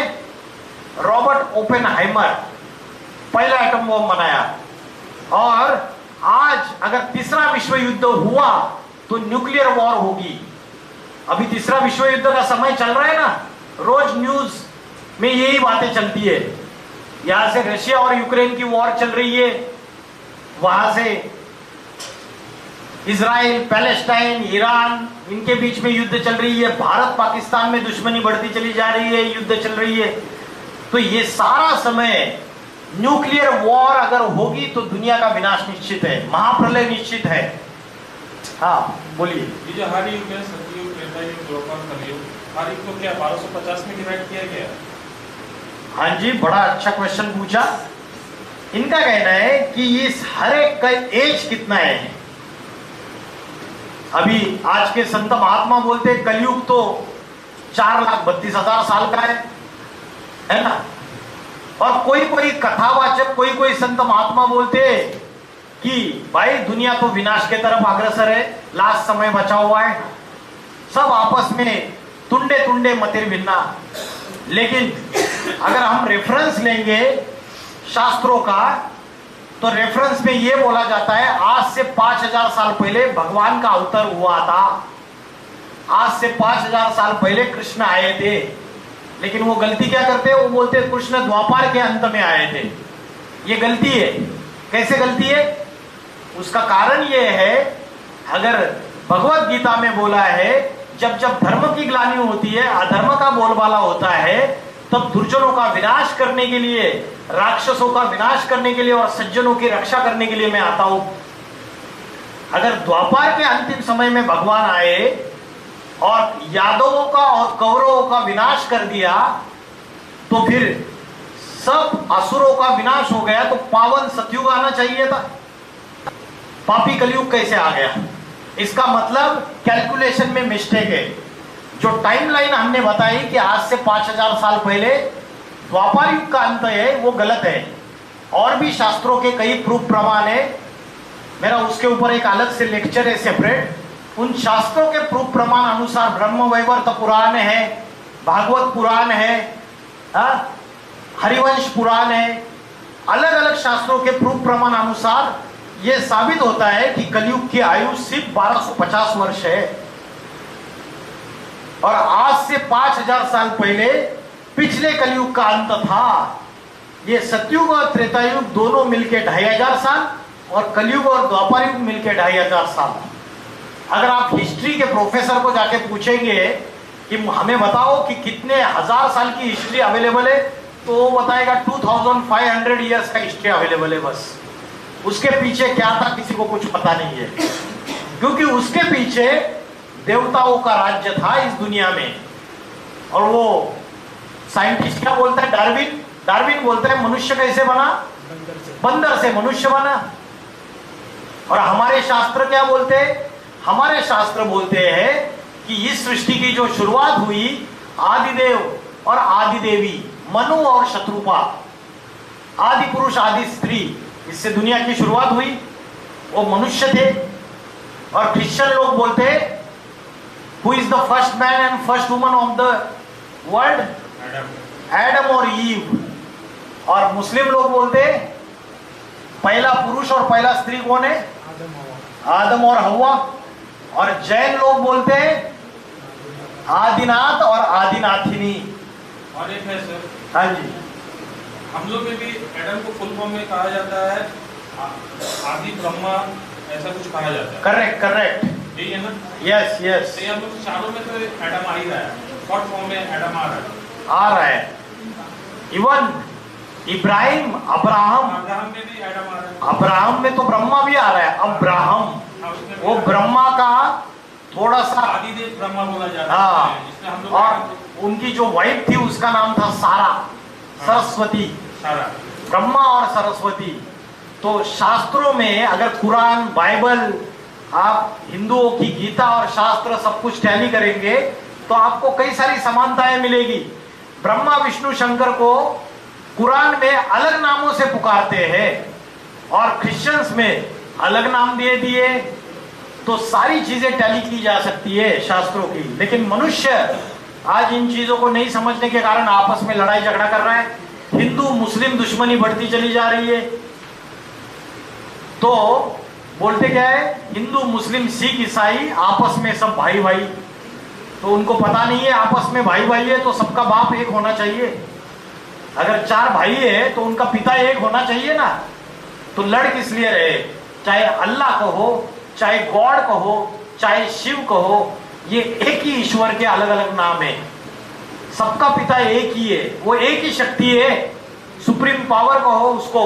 रॉबर्ट ओपेनहाइमर। पहला एटम बॉम्ब बनाया। और आज अगर तीसरा विश्व युद्ध हुआ तो न्यूक्लियर वॉर होगी। अभी तीसरा विश्व युद्ध का समय चल रहा है ना, रोज न्यूज में यही बातें चलती है। यहां से रशिया और यूक्रेन की वॉर चल रही है, वहां से इजराइल, पैलेस्टाइन, ईरान, इनके बीच में युद्ध चल रही है। भारत पाकिस्तान में दुश्मनी बढ़ती चली जा रही है, युद्ध चल रही है। तो ये सारा समय न्यूक्लियर वॉर अगर होगी तो दुनिया का विनाश निश्चित है, महाप्रलय निश्चित है। हाँ बोलिए। ये जो हर युग है, सतयुग, त्रेता युग, द्वापर, कलयुग, हर युग को क्या 1250 में डिवाइड किया गया? हाँ जी, बड़ा अच्छा क्वेश्चन पूछा। इनका कहना है कि इस हर एक का एज कितना है। अभी आज के संत महात्मा बोलते हैं कलयुग तो 4,32,000 साल का है ना। और कोई कोई कथावाचक, कोई कोई संत महात्मा बोलते हैं कि भाई दुनिया तो विनाश के तरफ अग्रसर है, लास्ट समय बचा हुआ है, सब आपस में तुंडे तुंडे मतिर भिन्ना। लेकिन अगर हम रेफरेंस लेंगे शास्त्रों का तो रेफरेंस में यह बोला जाता है आज से 5000 साल पहले भगवान का अवतार हुआ था। आज से 5000 साल पहले कृष्ण आए थे। लेकिन वो गलती क्या करते हैं? वो बोलते हैं कृष्ण द्वापर के अंत में आए थे। ये गलती है। कैसे गलती है? उसका कारण ये है, अगर भगवत गीता में बोला है जब जब धर्म की ग्लानि होती है, अधर्म का बोलबाला होता है, तब दुर्जनों का विनाश करने के लिए, राक्षसों का विनाश करने के लिए और सज्जनों की रक्षा करने के लिए मैं आता हूं। अगर द्वापर के अंतिम समय में भगवान आए और यादवों का और कौरवों का विनाश कर दिया तो फिर सब असुरों का विनाश हो गया, तो पावन सतयुग आना चाहिए था। पापी कलयुग कैसे आ गया? इसका मतलब कैलकुलेशन में मिस्टेक है। जो टाइमलाइन हमने बताई कि आज से 5000 साल पहले द्वापर युग का अंत है, वो गलत है। और भी शास्त्रों के कई प्रूफ प्रमाण है, मेरा उसके ऊपर एक अलग से लेक्चर है सेपरेट। उन शास्त्रों के प्रूफ प्रमाण अनुसार ब्रह्म वैवर्त पुराण है, भागवत पुराण है, हरिवंश पुराण है, अलग अलग शास्त्रों के प्रूफ प्रमाण अनुसार यह साबित होता है कि कलयुग की आयु सिर्फ 1250 वर्ष है। और आज से 5000 साल पहले पिछले कलयुग का अंत था। ये सतयुग और त्रेता युग दोनों मिलके 2500 साल और कलयुग और द्वापर युग मिलके 2500 साल। अगर आप हिस्ट्री के प्रोफेसर को जाके पूछेंगे कि हमें बताओ कि कितने हजार साल की हिस्ट्री अवेलेबल है, तो वो बताएगा 2500 ईयर्स का हिस्ट्री अवेलेबल है बस। उसके पीछे क्या था किसी को कुछ पता नहीं है, क्योंकि उसके पीछे देवताओं का राज्य था इस दुनिया में। और वो साइंटिस्ट क्या बोलता है? डार्विन बोलता है मनुष्य कैसे बना? बंदर से मनुष्य बना। और हमारे शास्त्र क्या बोलते हैं? हमारे शास्त्र बोलते हैं कि इस सृष्टि की जो शुरुआत हुई, आदिदेव और आदि देवी, मनु और शत्रुपा, आदि पुरुष आदि स्त्री, इससे दुनिया की शुरुआत हुई। वो मनुष्य थे। और क्रिश्चियन लोग बोलते हैं who is the first man and first woman of the world? Adam और ईव। और मुस्लिम लोग बोलते हैं पहला पुरुष और पहला स्त्री कौन है? आदम और हवा। और जैन लोग बोलते हैं आदिनाथ और आदिनाथिनी। और एक है सर, हाँ जी, हम लोग में भी एडम को फुल फॉर्म में कहा जाता है आदि ब्रह्मा, ऐसा कुछ कहा जाता है। करेक्ट करेक्ट, यही है ना? यस यस, तो हम लोग चारों में तो एडम आ ही रहा है, शॉर्ट फॉर्म में एडम आ रहा है। आ रहा है। इवन इब्राहिम, अब्राहम, अब्राहम में भी एडम आ रहा है। अब्राहम में तो ब्रह्मा भी आ रहा है। अब्राहम हाँ, उसमें भी वो ब्रह्मा का थोड़ा सा, आदिदेव ब्रह्मा बोला जाता हाँ, है, इसमें हम लोग और उनकी जो वाइफ थी उसका नाम था सारा, सरस्वती। सारा ब्रह्मा और सरस्वती। तो शास्त्रों में अगर कुरान, बाइबल, आप हिंदुओं की गीता और शास्त्र सब कुछ टैली करेंगे तो आपको कई सारी समानताएं मिलेगी। ब्रह्मा विष्णु शंकर को कुरान में अलग नामों से पुकारते हैं और क्रिश्चियंस में अलग नाम दे दिए। तो सारी चीजें टैली की जा सकती है शास्त्रों की। लेकिन मनुष्य आज इन चीजों को नहीं समझने के कारण आपस में लड़ाई झगड़ा कर रहा है। हिंदू मुस्लिम दुश्मनी बढ़ती चली जा रही है। तो बोलते क्या है, हिंदू मुस्लिम सिख ईसाई आपस में सब भाई भाई। तो उनको पता नहीं है आपस में भाई भाई है तो सबका बाप एक होना चाहिए। अगर 4 भाई है तो उनका पिता एक होना चाहिए ना। तो लड़ किस लिए रहे? चाहे अल्लाह कहो, चाहे गॉड कहो, चाहे शिव कहो, ये एक ही ईश्वर के अलग अलग नाम है। सबका पिता एक ही है, वो एक ही शक्ति है। सुप्रीम पावर कहो उसको,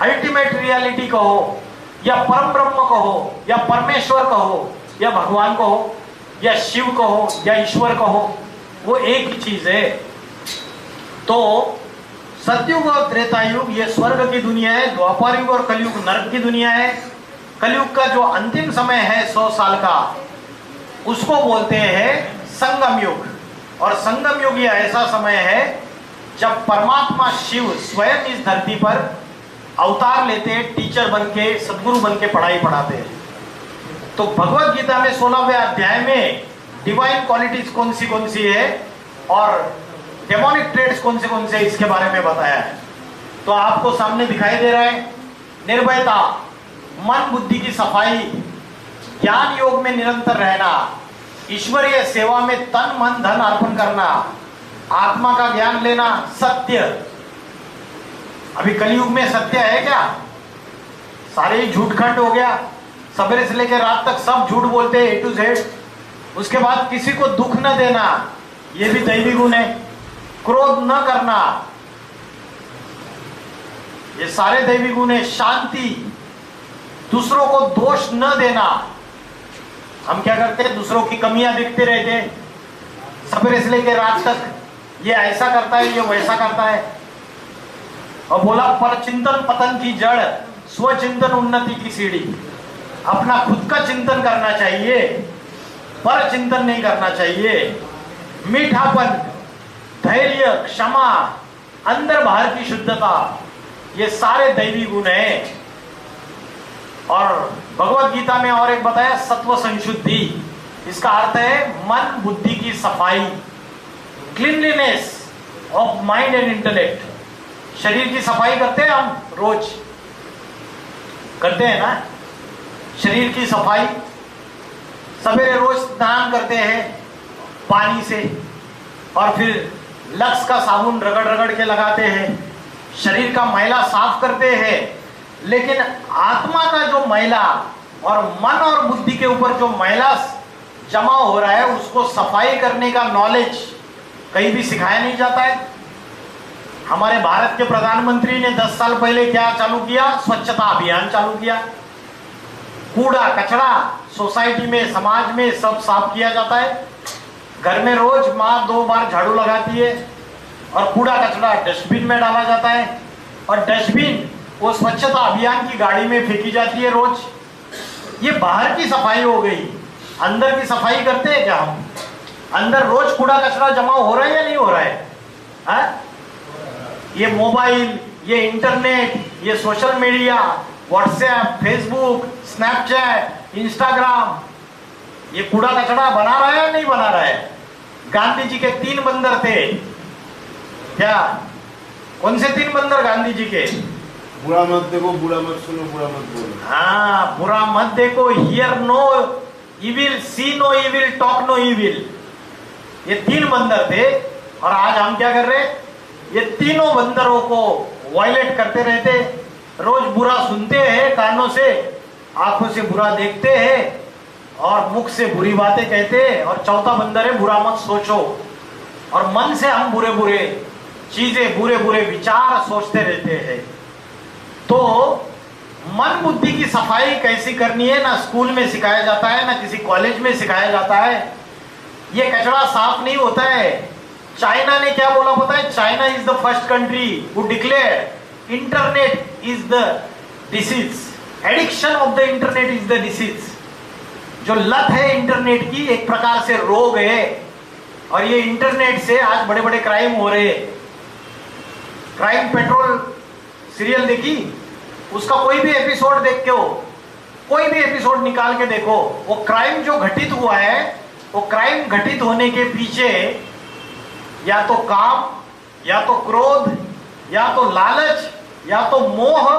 अल्टीमेट रियलिटी कहो, या परम ब्रह्म कहो, या परमेश्वर कहो, या भगवान कहो, या शिव कहो, या ईश्वर कहो, वो एक ही चीज है। तो सतयुग और त्रेता युग ये स्वर्ग की दुनिया है, द्वापर युग और कलयुग नरक की दुनिया है। कलयुग का जो अंतिम समय है 100 साल का, उसको बोलते हैं संगम युग। और संगम युग ये ऐसा समय है जब परमात्मा शिव स्वयं इस धरती पर अवतार लेते हैं, टीचर बन के, सदगुरु बन के पढ़ाई पढ़ाते हैं। तो भगवत गीता में 16वें अध्याय में डिवाइन क्वालिटीज कौन सी है और डेमोनिक ट्रेड्स कौन से इसके बारे में बताया है। तो आपको सामने दिखाई दे रहा है, निर्भयता, मन बुद्धि की सफाई, ज्ञान योग में निरंतर रहना, ईश्वरीय सेवा में तन मन धन अर्पण करना, आत्मा का ज्ञान लेना, सत्य। अभी कलयुग में सत्य है क्या? सारे ही झूठ खंड हो गया। सवेरे से लेकर रात तक सब झूठ बोलते हैं, A to Z। उसके बाद किसी को दुख न देना, ये भी दैवी गुण है। क्रोध न करना, ये सारे दैवी गुण है। शांति, दूसरों को दोष न देना। हम क्या करते हैं, दूसरों की कमियां देखते रहते हैं सवेरे से लेकर रात तक, ये ऐसा करता है, ये वैसा करता है। और बोला पर चिंतन पतन की जड़, स्वचिंतन उन्नति की सीढ़ी। अपना खुद का चिंतन करना चाहिए, पर चिंतन नहीं करना चाहिए। मीठापन, धैर्य, क्षमा, अंदर बाहर की शुद्धता, ये सारे दैवी गुण हैं। और भगवत गीता में और एक बताया सत्व संशुद्धि। इसका अर्थ है मन बुद्धि की सफाई, cleanliness of mind and intellect. शरीर की सफाई करते हैं हम, रोज करते हैं ना शरीर की सफाई। सवेरे रोज स्नान करते हैं पानी से और फिर लक्स का साबुन रगड़ रगड़ के लगाते हैं, शरीर का मैला साफ करते हैं। लेकिन आत्मा का जो मैला और मन और बुद्धि के ऊपर जो मैला जमा हो रहा है, उसको सफाई करने का नॉलेज कहीं भी सिखाया नहीं जाता है। हमारे भारत के प्रधानमंत्री ने 10 साल पहले क्या चालू किया? स्वच्छता अभियान चालू किया। कूड़ा कचरा सोसाइटी में, समाज में सब साफ किया जाता है। घर में रोज माँ 2 बार झाड़ू लगाती है और कूड़ा कचरा डस्टबिन में डाला जाता है। और डस्टबिन वो स्वच्छता अभियान की गाड़ी में फेंकी जाती है रोज। ये बाहर की सफाई हो गई, अंदर की सफाई करते हैं क्या हम? अंदर रोज कूड़ा कचरा जमा हो रहा है या नहीं हो रहा है? हाँ? ये मोबाइल, ये इंटरनेट, ये social media, WhatsApp, Facebook, Snapchat, Instagram, ये कूड़ा कचरा बना रहा है या नहीं बना रहा है? गांधी जी के 3 बंदर थे क्या? कौन से 3 बंदर गांधी जी के? बुरा मत देखो, बुरा मत सुनो, बुरा मत बोलो। हाँ, बुरा मत देखो, hear no evil, see no evil, talk no evil, ये 3 बंदर थे। और आज हम क्या कर रहे? ये तीनों बंदरों को वायलेट करते रहते, रोज बुरा सुनते हैं कानों से, आंखों से बुरा देखते हैं और मुख से बुरी बातें कहते हैं। और चौथा बंदर है बुरा मत सोचो, और मन से हम बुरे बुरे चीजें, बुरे बुरे विचार सोचते रहते हैं। तो मन बुद्धि की सफाई कैसी करनी है, ना स्कूल में सिखाया जाता है, ना किसी कॉलेज में सिखाया जाता है। ये कचरा साफ नहीं होता है। चाइना ने क्या बोला पता है? China is the first country who declare internet is the disease, addiction of the internet is the disease. जो लत है इंटरनेट की, एक प्रकार से रोग है। और ये इंटरनेट से आज बड़े बड़े क्राइम हो रहे हैं। क्राइम पेट्रोल सीरियल देखी? उसका कोई भी एपिसोड देख के हो, कोई भी एपिसोड निकाल के देखो, वो क्राइम जो घटित हुआ है, वो क्राइम घटित होने के पीछे या तो काम, या तो क्रोध, या तो लालच, या तो मोह,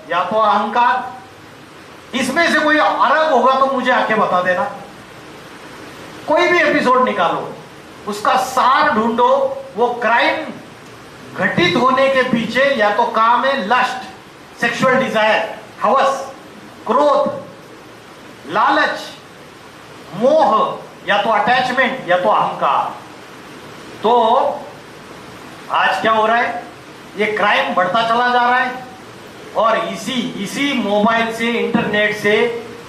या तो अहंकार। इसमें से कोई अलग होगा तो मुझे आके बता देना। कोई भी एपिसोड निकालो, उसका सार ढूंढो। वो क्राइम घटित होने के पीछे या तो काम है, लस्ट, सेक्सुअल डिजायर, हवस, क्रोध, लालच, मोह, या तो अटैचमेंट, या तो अहंकार। तो आज क्या हो रहा है? ये क्राइम बढ़ता चला जा रहा है। और इसी मोबाइल से, इंटरनेट से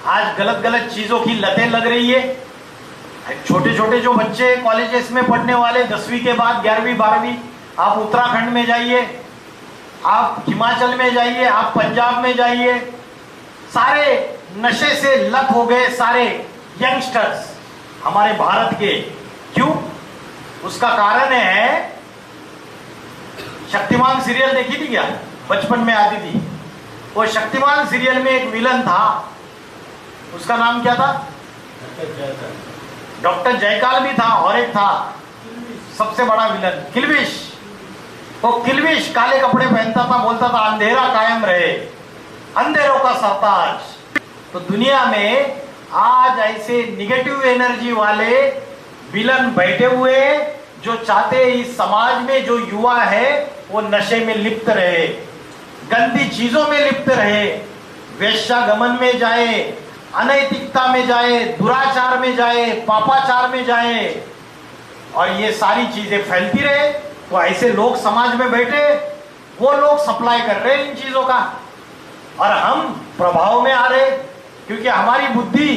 आज गलत गलत चीजों की लतें लग रही है। छोटे छोटे जो बच्चे कॉलेजेस में पढ़ने वाले, 10वीं के बाद 11वीं 12वीं, आप उत्तराखंड में जाइए, आप हिमाचल में जाइए, आप पंजाब में जाइए, सारे नशे से लत हो गए सारे यंगस्टर्स हमारे भारत के। क्यों? उसका कारण है, शक्तिमान सीरियल देखी थी क्या? बचपन में आती थी। वो शक्तिमान सीरियल में एक विलन था, उसका नाम क्या था? डॉक्टर जयकाल भी था, और एक था सबसे बड़ा विलन, किल्विश। वो किल्विश काले कपड़े पहनता था, बोलता था अंधेरा कायम रहे, अंधेरों का सरताज। तो दुनिया में आज ऐसे निगेटिव एनर्जी वाले विलन बैठे हुए, जो चाहते हैं इस समाज में जो युवा है वो नशे में लिप्त रहे, गंदी चीजों में लिप्त रहे, वेश्यागमन में जाए, अनैतिकता में जाए, दुराचार में जाए, पापाचार में जाए, और ये सारी चीजें फैलती रहे। तो ऐसे लोग समाज में बैठे, वो लोग सप्लाई कर रहे हैं इन चीजों का, और हम प्रभाव में आ रहे, क्योंकि हमारी बुद्धि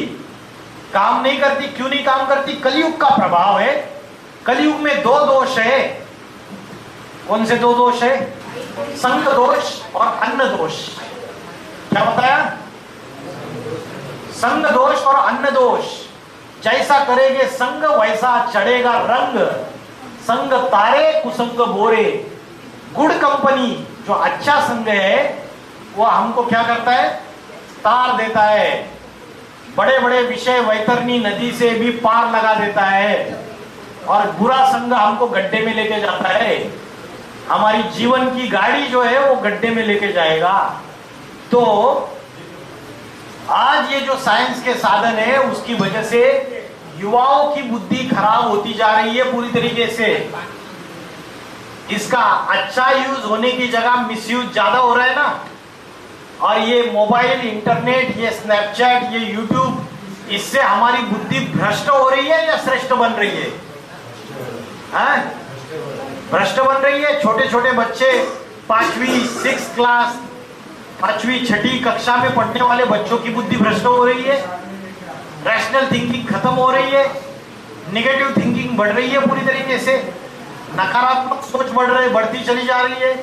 काम नहीं करती। क्यों नहीं काम करती? कलयुग का प्रभाव है। कलयुग में 2 दोष है। कौन से 2 दोष है? संग दोष और अन्न दोष। क्या बताया? संग दोष और अन्न दोष। जैसा करेंगे संग वैसा चढ़ेगा रंग, संग तारे कुसंग बोरे। गुड कंपनी, जो अच्छा संग है, वो हमको क्या करता है? तार देता है, बड़े बड़े विषय वैतरणी नदी से भी पार लगा देता है। और बुरा संग हमको गड्ढे में लेके जाता है, हमारी जीवन की गाड़ी जो है वो गड्ढे में लेके जाएगा। तो आज ये जो साइंस के साधन है, उसकी वजह से युवाओं की बुद्धि खराब होती जा रही है पूरी तरीके से। इसका अच्छा यूज होने की जगह मिसयूज ज्यादा हो रहा है ना। और ये मोबाइल, इंटरनेट, ये स्नैपचैट, ये यूट्यूब, इससे हमारी बुद्धि भ्रष्ट हो रही है या श्रेष्ठ बन रही है? भ्रष्ट बन रही है। छोटे छोटे बच्चे 5वीं 6th क्लास, 5वीं 6ठी कक्षा में पढ़ने वाले बच्चों की बुद्धि भ्रष्ट हो रही है। रैशनल थिंकिंग खत्म हो रही है, नेगेटिव थिंकिंग बढ़ रही है पूरी तरीके से, नकारात्मक सोच बढ़ती चली जा रही है।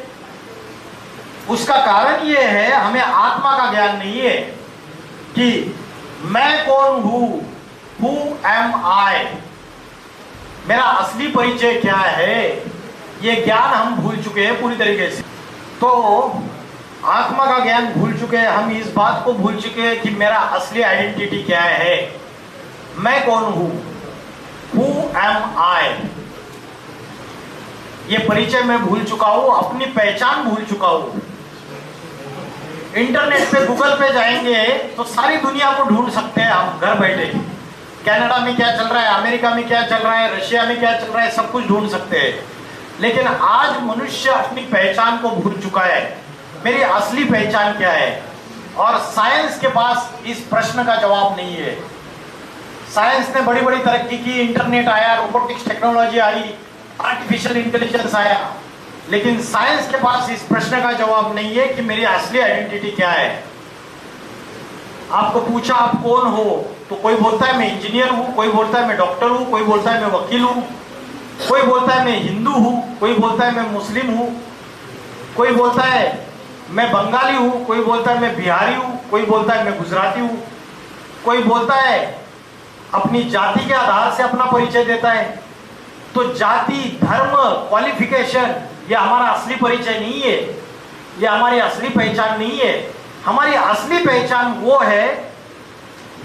उसका कारण यह है, हमें आत्मा का ज्ञान नहीं है कि मैं कौन हूं, हु एम आई, मेरा असली परिचय क्या है, ये ज्ञान हम भूल चुके हैं पूरी तरीके से। तो आत्मा का ज्ञान भूल चुके हैं हम, इस बात को भूल चुके हैं कि मेरा असली आइडेंटिटी क्या है, मैं कौन हूं, हु एम आई, ये परिचय मैं भूल चुका हूं, अपनी पहचान भूल चुका हूं। इंटरनेट पे, गूगल पे जाएंगे तो सारी दुनिया को ढूंढ सकते हैं हम घर बैठे। कनाडा में क्या चल रहा है, अमेरिका में क्या चल रहा है, रशिया में क्या चल रहा है, सब कुछ ढूंढ सकते हैं। लेकिन आज मनुष्य अपनी पहचान को भूल चुका है, मेरी असली पहचान क्या है। और साइंस के पास इस प्रश्न का जवाब नहीं है। साइंस ने बड़ी बड़ी तरक्की की, इंटरनेट आया, रोबोटिक्स टेक्नोलॉजी आई, आर्टिफिशियल इंटेलिजेंस आया, लेकिन साइंस के पास इस प्रश्न का जवाब नहीं है कि मेरी असली आइडेंटिटी क्या है। आपको पूछा आप कौन हो, तो कोई बोलता है मैं इंजीनियर हूं, कोई बोलता है मैं डॉक्टर हूं, कोई बोलता है मैं वकील हूं, कोई बोलता है मैं हिंदू हूं, कोई बोलता है मैं मुस्लिम हूं, कोई बोलता है मैं बंगाली हूं, कोई बोलता है मैं बिहारी हूं, कोई बोलता है मैं गुजराती हूं, कोई बोलता है अपनी जाति के आधार से अपना परिचय देता है। तो जाति, धर्म, क्वालिफिकेशन ये हमारा असली परिचय नहीं है, ये हमारी असली पहचान नहीं है। हमारी असली पहचान वो है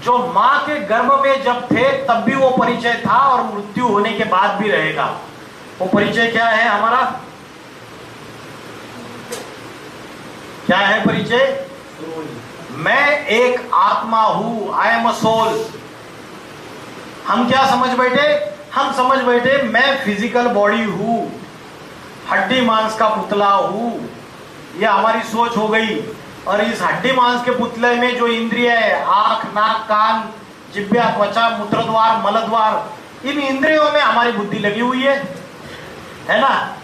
जो मां के गर्भ में जब थे तब भी वो परिचय था और मृत्यु होने के बाद भी रहेगा। वो परिचय क्या है हमारा, क्या है परिचय? मैं एक आत्मा हूं, आई एम अ सोल। हम क्या समझ बैठे, हम समझ बैठे मैं फिजिकल बॉडी हूं, हड्डी मांस का पुतला हूं। यह हमारी सोच हो गई। और इस हड्डी मांस के पुतले में जो इंद्रिय है, आंख, नाक, कान, जिह्वा, त्वचा, मूत्रद्वार, मलद्वार, इन इंद्रियों में हमारी बुद्धि लगी हुई है ना।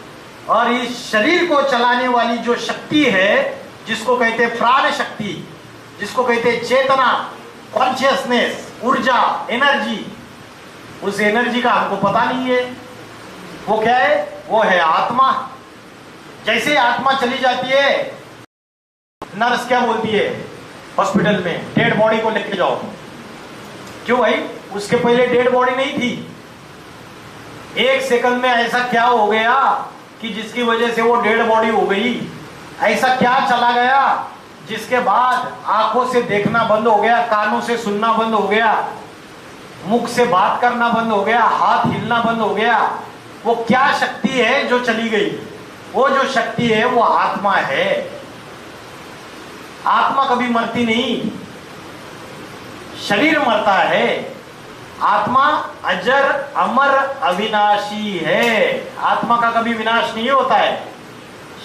और इस शरीर को चलाने वाली जो शक्ति है, जिसको कहते हैं प्राण शक्ति, जिसको कहते हैं चेतना, कॉन्शियसनेस, ऊर्जा, एनर्जी, उस एनर्जी का हमको पता नहीं है। वो क्या है? वो है आत्मा। जैसे आत्मा चली जाती है, नर्स क्या बोलती है हॉस्पिटल में, डेड बॉडी को लेके जाओ। क्यों भाई? उसके पहले डेड बॉडी नहीं थी। एक सेकंड में ऐसा क्या हो गया कि जिसकी वजह से वो डेड बॉडी हो गई? ऐसा क्या चला गया जिसके बाद आंखों से देखना बंद हो गया, कानों से सुनना बंद हो गया, मुख से बात करना बंद हो गया, हाथ हिलना बंद हो गया? वो क्या शक्ति है जो चली गई? वो जो शक्ति है वो आत्मा है। आत्मा कभी मरती नहीं, शरीर मरता है। आत्मा अजर, अमर, अविनाशी है। आत्मा का कभी विनाश नहीं होता है,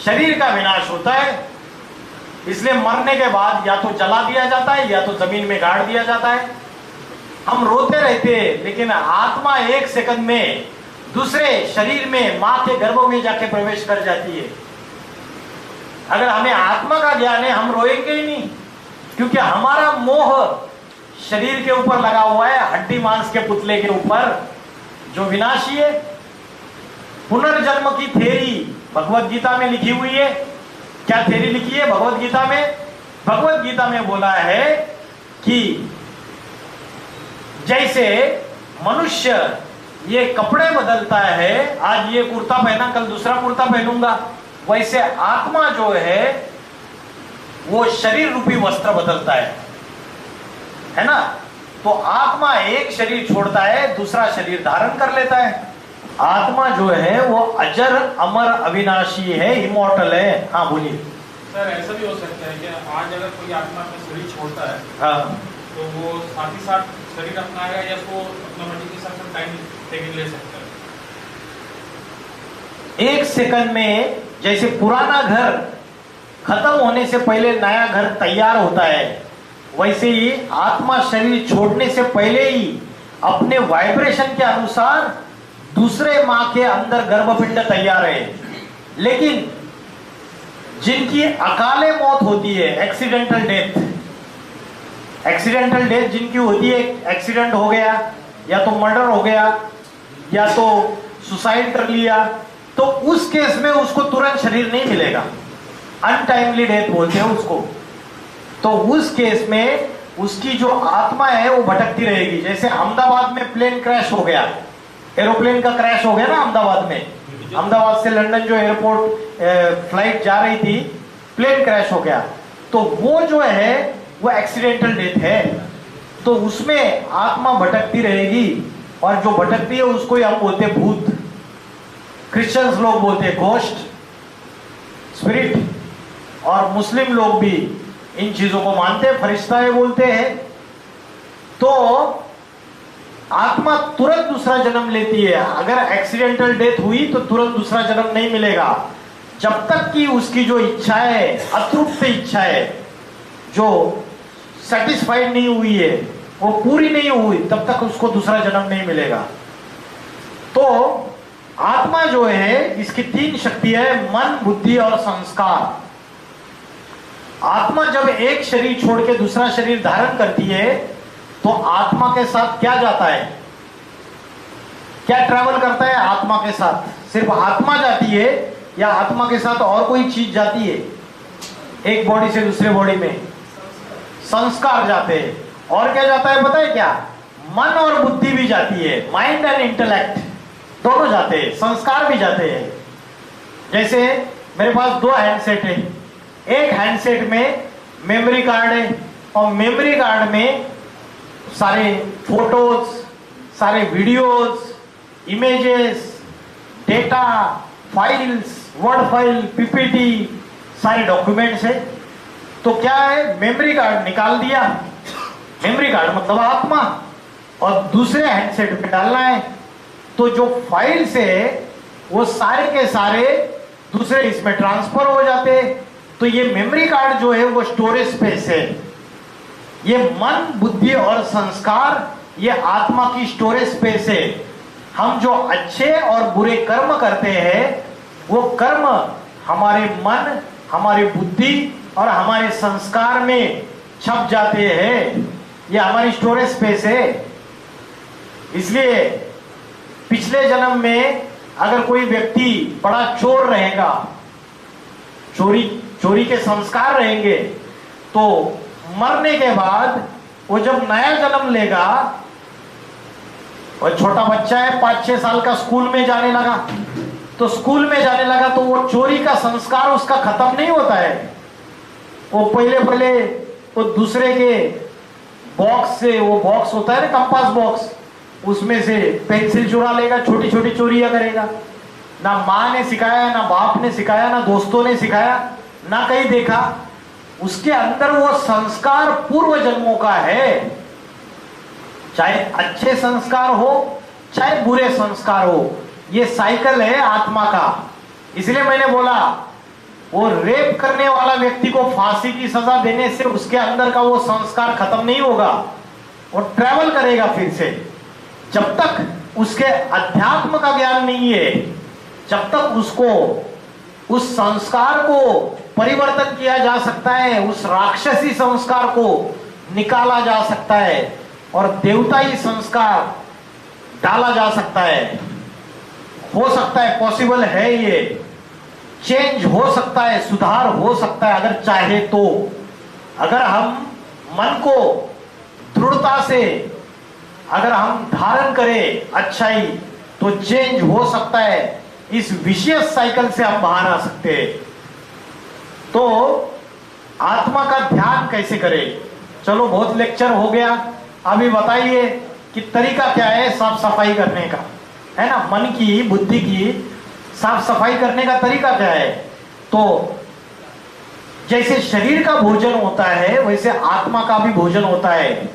शरीर का विनाश होता है। इसलिए मरने के बाद या तो जला दिया जाता है या तो जमीन में गाड़ दिया जाता है। हम रोते रहते हैं, लेकिन आत्मा एक सेकंड में दूसरे शरीर में, मां के गर्भ में जाके प्रवेश कर जाती है। अगर हमें आत्मा का ज्ञान है, हम रोएंगे ही नहीं, क्योंकि हमारा मोह शरीर के ऊपर लगा हुआ है, हड्डी मांस के पुतले के ऊपर, जो विनाशी है। पुनर्जन्म की थ्योरी भगवत गीता में लिखी हुई है। क्या थ्योरी लिखी है भगवत गीता में? भगवत गीता में बोला है कि जैसे मनुष्य ये कपड़े बदलता है, आज ये कुर्ता पहना कल दूसरा कुर्ता पहनूंगा, वैसे आत्मा जो है वो शरीर रूपी वस्त्र बदलता है ना। तो आत्मा एक शरीर छोड़ता है, दूसरा शरीर धारण कर लेता है। आत्मा जो है वो अजर, अमर, अविनाशी है, इमॉर्टल है। हाँ बोलिए सर। ऐसा भी हो सकता है कि आज अगर कोई आत्मा अपना शरीर छोड़ता है, हाँ, तो वो साथ ही साथ शरीर अपनाएगा या उसको अपना बॉडी के साथ टाइम टेकिंग ले सकता है? एक सेकंड में जैसे पुराना घर खत्म होने से पहले नया घर तैयार होता है, वैसे ही आत्मा शरीर छोड़ने से पहले ही अपने वाइब्रेशन के अनुसार दूसरे मां के अंदर गर्भपिंड तैयार है। लेकिन जिनकी अकाले मौत होती है, एक्सीडेंटल डेथ, एक्सीडेंटल डेथ जिनकी होती है, एक्सीडेंट हो गया या तो मर्डर हो गया या तो सुसाइड कर लिया, तो उस केस में उसको तुरंत शरीर नहीं मिलेगा। अनटाइमली डेथ बोलते हैं उसको। तो उस केस में उसकी जो आत्मा है वो भटकती रहेगी। जैसे अहमदाबाद में प्लेन क्रैश हो गया, एरोप्लेन का क्रैश हो गया ना अहमदाबाद में, अहमदाबाद से लंदन जो एयरपोर्ट फ्लाइट जा रही थी, प्लेन क्रैश हो गया, तो वो जो है वो एक्सीडेंटल डेथ है। तो उसमें आत्मा भटकती रहेगी, और जो भटकती है उसको ही हम बोलते हैं भूत। क्रिश्चियंस लोग बोलते हैं घोस्ट, स्पिरिट, और मुस्लिम लोग भी इन चीजों को मानते हैं, फरिश्ता बोलते हैं। तो आत्मा तुरंत दूसरा जन्म लेती है। अगर एक्सीडेंटल डेथ हुई तो तुरंत दूसरा जन्म नहीं मिलेगा, जब तक कि उसकी जो इच्छा है, अतृप्त इच्छा है, जो सेटिस्फाइड नहीं हुई है, वो पूरी नहीं हुई, तब तक उसको दूसरा जन्म नहीं मिलेगा। तो आत्मा जो है, इसकी 3 शक्ति है, मन, बुद्धि और संस्कार। आत्मा जब एक शरीर छोड़ के दूसरा शरीर धारण करती है, तो आत्मा के साथ क्या जाता है, क्या ट्रैवल करता है आत्मा के साथ? सिर्फ आत्मा जाती है या आत्मा के साथ और कोई चीज जाती है? एक बॉडी से दूसरे बॉडी में संस्कार जाते हैं। और क्या जाता है पता है क्या? मन और बुद्धि भी जाती है, माइंड एंड इंटेलेक्ट दोनों जाते हैं, संस्कार भी जाते हैं। जैसे मेरे पास 2 हैंडसेट है, एक हैंडसेट में मेमोरी कार्ड है, और मेमोरी कार्ड में सारे फोटोज, सारे videos, images, data, files, word file, PPT, सारे डॉक्यूमेंट्स है। तो क्या है, मेमोरी कार्ड निकाल दिया, मेमोरी कार्ड मतलब आत्मा, और दूसरे हैंडसेट पे डालना है। तो जो फाइल्स है वो सारे के सारे दूसरे इसमें ट्रांसफर हो जाते हैं। तो ये मेमोरी कार्ड जो है वो स्टोरेज स्पेस है। ये मन, बुद्धि और संस्कार ये आत्मा की स्टोरेज स्पेस है। हम जो अच्छे और बुरे कर्म करते हैं, वो कर्म हमारे मन, हमारी बुद्धि और हमारे संस्कार में छप जाते हैं। ये हमारी स्टोरेज स्पेस है। इसलिए पिछले जन्म में अगर कोई व्यक्ति बड़ा चोर रहेगा, चोरी के संस्कार रहेंगे, तो मरने के बाद वो जब नया जन्म लेगा, और छोटा बच्चा है 5-6 साल का, स्कूल में जाने लगा, तो स्कूल में जाने लगा तो वो चोरी का संस्कार उसका खत्म नहीं होता है। वो पहले वो दूसरे के बॉक्स से, वो बॉक्स होता है ना कंपास बॉक्स, उसमें से पेंसिल चुरा लेगा, छोटी छोटी चोरियां करेगा। ना माँ ने सिखाया, ना बाप ने सिखाया, ना दोस्तों ने सिखाया, ना कहीं देखा। उसके अंदर वो संस्कार पूर्व जन्मों का है, चाहे अच्छे संस्कार हो चाहे बुरे संस्कार हो। ये साइकिल है आत्मा का। इसलिए मैंने बोला, वो रेप करने वाला व्यक्ति को फांसी की सजा देने से उसके अंदर का वो संस्कार खत्म नहीं होगा, वो ट्रैवल करेगा फिर से। जब तक उसके अध्यात्म का ज्ञान नहीं है, जब तक उसको उस संस्कार को परिवर्तन किया जा सकता है, उस राक्षसी संस्कार को निकाला जा सकता है और देवताई संस्कार डाला जा सकता है। हो सकता है, पॉसिबल है, ये चेंज हो सकता है, सुधार हो सकता है अगर चाहे तो। अगर हम मन को दृढ़ता से अगर हम धारण करें अच्छाई, तो चेंज हो सकता है। इस विशेष साइकिल से हम बाहर आ सकते हैं। तो आत्मा का ध्यान कैसे करें? चलो बहुत लेक्चर हो गया, अभी बताइए कि तरीका क्या है साफ सफाई करने का, है ना? मन की, बुद्धि की साफ सफाई करने का तरीका क्या है? तो जैसे शरीर का भोजन होता है, वैसे आत्मा का भी भोजन होता है।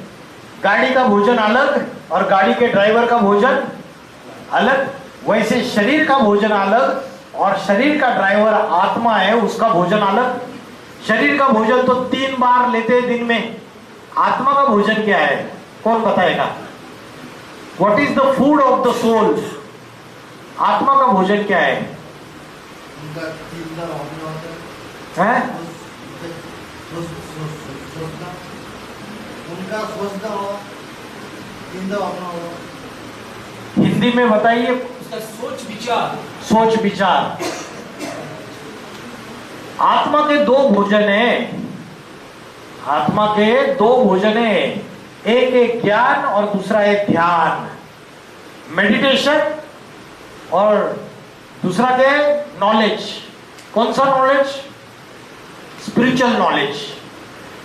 गाड़ी का भोजन अलग और गाड़ी के ड्राइवर का भोजन अलग, वैसे शरीर का भोजन अलग और शरीर का ड्राइवर आत्मा है, उसका भोजन अलग। शरीर का भोजन तो 3 बार लेते हैं दिन में। आत्मा का भोजन क्या है, कौन बताएगा? What is the food of the soul? आत्मा का भोजन क्या है? हिंदी में बताइए। सोच विचार। सोच विचार। आत्मा के 2 भोजन है, आत्मा के दो भोजन है, एक है ज्ञान और दूसरा है ध्यान, मेडिटेशन, और दूसरा क्या है? नॉलेज। कौन सा नॉलेज? स्पिरिचुअल नॉलेज,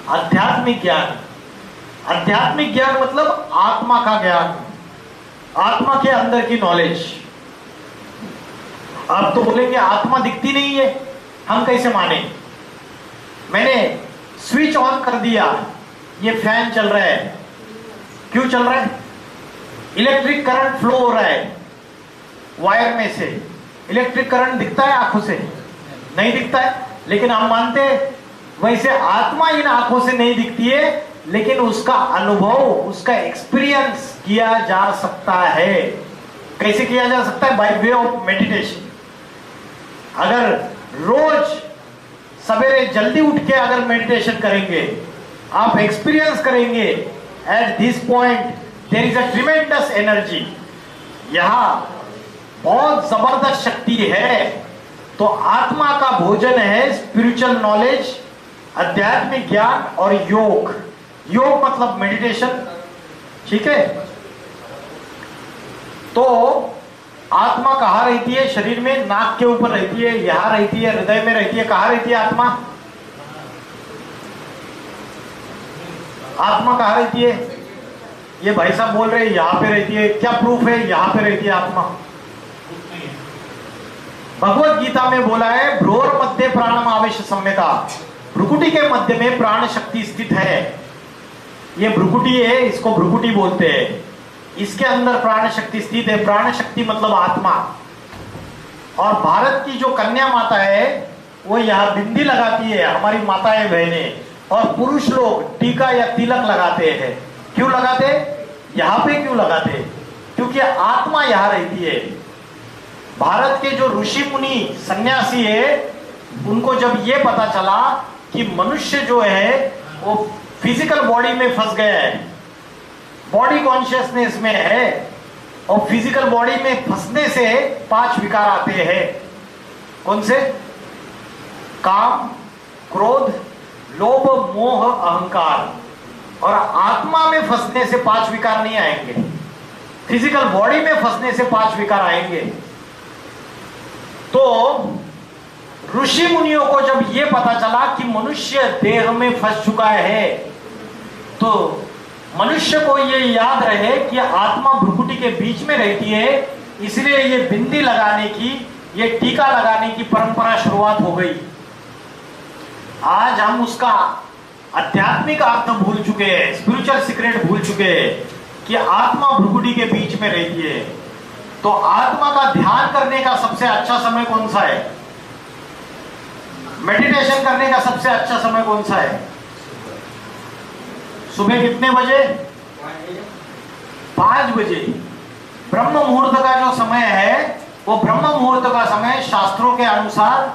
आध्यात्मिक ज्ञान। आध्यात्मिक ज्ञान मतलब आत्मा का ज्ञान, आत्मा के अंदर की नॉलेज। आप तो बोलेंगे आत्मा दिखती नहीं है, हम कैसे माने? मैंने स्विच ऑन कर दिया, ये फैन चल रहा है, क्यों चल रहा है? इलेक्ट्रिक करंट फ्लो हो रहा है वायर में से। इलेक्ट्रिक करंट दिखता है आंखों से? नहीं दिखता है, लेकिन हम मानते हैं। वैसे आत्मा इन आंखों से नहीं दिखती है, लेकिन उसका अनुभव, उसका एक्सपीरियंस किया जा सकता है। कैसे किया जा सकता है? By way of meditation. अगर रोज सवेरे जल्दी उठ के अगर मेडिटेशन करेंगे, आप एक्सपीरियंस करेंगे, at this point there is a tremendous energy, यहां बहुत जबरदस्त शक्ति है। तो आत्मा का भोजन है स्पिरिचुअल नॉलेज, आध्यात्मिक ज्ञान और योग। योग मतलब मेडिटेशन, ठीक है? तो आत्मा कहाँ रहती है? शरीर में, नाक के ऊपर रहती है, यहां रहती है, हृदय में रहती है। कहाँ रहती है आत्मा? आत्मा कहाँ रहती है? ये भाई साहब बोल रहे हैं यहां पे रहती है। क्या प्रूफ है यहां पे रहती है आत्मा? भगवत गीता में बोला है, भ्रूर मध्य प्राणम आवेश संवेदा, भ्रुकुटी के मध्य में प्राण शक्ति स्थित है। ये भ्रुकुटी है, इसको भ्रुकुटी बोलते हैं। इसके अंदर प्राण शक्ति स्थित है। प्राण शक्ति मतलब आत्मा। और भारत की जो कन्या माता है वो यहाँ बिंदी लगाती है, हमारी माताएं बहनें। और पुरुष लोग टीका या तिलक लगाते हैं। क्यों लगाते? यहाँ पे क्यों लगाते? क्योंकि आत्मा यहाँ रहती है। भारत के जो ऋषि मुनि सन्यासी है, उनको जब ये पता चला कि मनुष्य जो है वो फिजिकल बॉडी में फंस गया है, बॉडी कॉन्शियसनेस में है, और फिजिकल बॉडी में फंसने से 5 विकार आते हैं। कौन से? काम, क्रोध, लोभ, मोह, अहंकार। और आत्मा में फंसने से 5 विकार नहीं आएंगे, फिजिकल बॉडी में फंसने से 5 विकार आएंगे। तो ऋषि मुनियों को जब यह पता चला कि मनुष्य देह में फंस चुका है, तो मनुष्य को यह याद रहे कि आत्मा भ्रुकुटी के बीच में रहती है, इसलिए ये बिंदी लगाने की, ये टीका लगाने की परंपरा शुरुआत हो गई। आज हम उसका आध्यात्मिक अर्थ भूल चुके हैं, स्पिरिचुअल सीक्रेट भूल चुके हैं कि आत्मा भ्रुकुटी के बीच में रहती है। तो आत्मा का ध्यान करने का सबसे अच्छा समय कौन सा है? मेडिटेशन करने का सबसे अच्छा समय कौन सा है? सुबह कितने बजे? 5 बजे। ब्रह्म मुहूर्त का जो समय है वो ब्रह्म मुहूर्त का समय शास्त्रों के अनुसार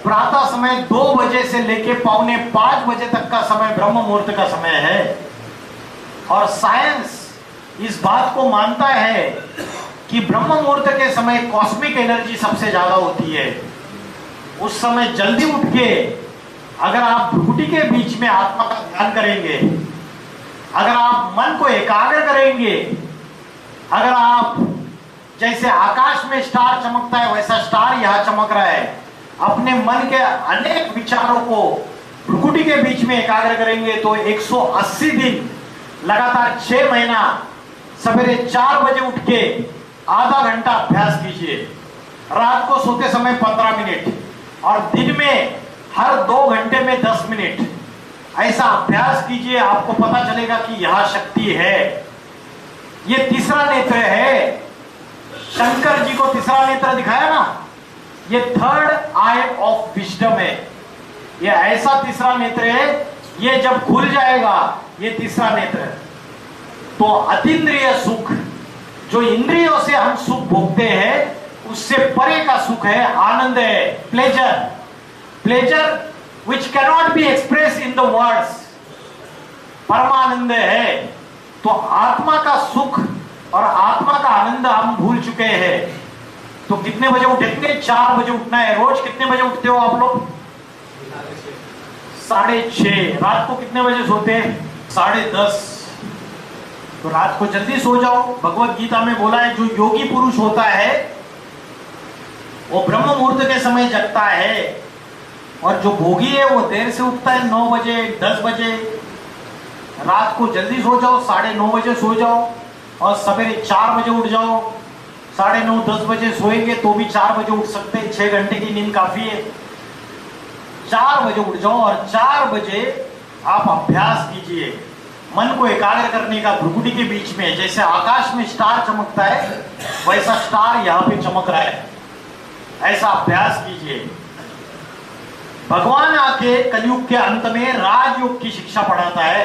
प्रातः समय 2 बजे से लेके 4:45 बजे तक का समय ब्रह्म मुहूर्त का समय है। और साइंस इस बात को मानता है कि ब्रह्म मुहूर्त के समय कॉस्मिक एनर्जी सबसे ज्यादा होती है। उस समय जल्दी उठ के अगर आप भ्रुकुटी के बीच में आत्मा का ध्यान करेंगे, अगर आप मन को एकाग्र करेंगे, अगर आप जैसे आकाश में स्टार चमकता है वैसा स्टार यहां चमक रहा है, अपने मन के अनेक विचारों को भ्रुकुटी के बीच में एकाग्र करेंगे, तो 180 दिन लगातार 6 महीना सवेरे 4 बजे उठ के आधा घंटा अभ्यास कीजिए। रात को सोते समय 15 मिनट और दिन में हर 2 घंटे में 10 मिनट ऐसा अभ्यास कीजिए। आपको पता चलेगा कि यह शक्ति है। ये तीसरा नेत्र है। शंकर जी को तीसरा नेत्र दिखाया ना, ये थर्ड आई ऑफ विजडम है। ये ऐसा तीसरा नेत्र है, ये जब खुल जाएगा ये तीसरा नेत्र, तो अतीन्द्रिय सुख, जो इंद्रियों से हम सुख भोगते हैं उससे परे का सुख है, आनंद है, pleasure, pleasure which cannot be expressed in the words, परमानंद है। तो आत्मा का सुख और आत्मा का आनंद हम भूल चुके हैं। तो कितने बजे उठेंगे? 4 बजे उठना है। रोज कितने बजे उठते हो आप लोग? 6:30। रात को कितने बजे सोते हैं? 10:30। तो रात को जल्दी सो जाओ। भगवत गीता में बोला है जो योगी पुरुष होता है वो ब्रह्म मुहूर्त के समय जगता है, और जो भोगी है वो देर से उठता है, 9 बजे 10 बजे। रात को जल्दी सो जाओ, 9:30 बजे सो जाओ, और सवेरे 4 बजे उठ जाओ। 9:30 10 बजे सोएंगे तो भी 4 बजे उठ सकते हैं, 6 घंटे की नींद काफी है। 4 बजे उठ जाओ और 4 बजे आप अभ्यास कीजिए मन को एकाग्र करने का। भ्रुकुटी के बीच में जैसे आकाश में स्टार चमकता है वैसा स्टार यहाँ पे चमक रहा है, ऐसा अभ्यास कीजिए। भगवान आके कलयुग के अंत में राजयोग की शिक्षा पढ़ाता है,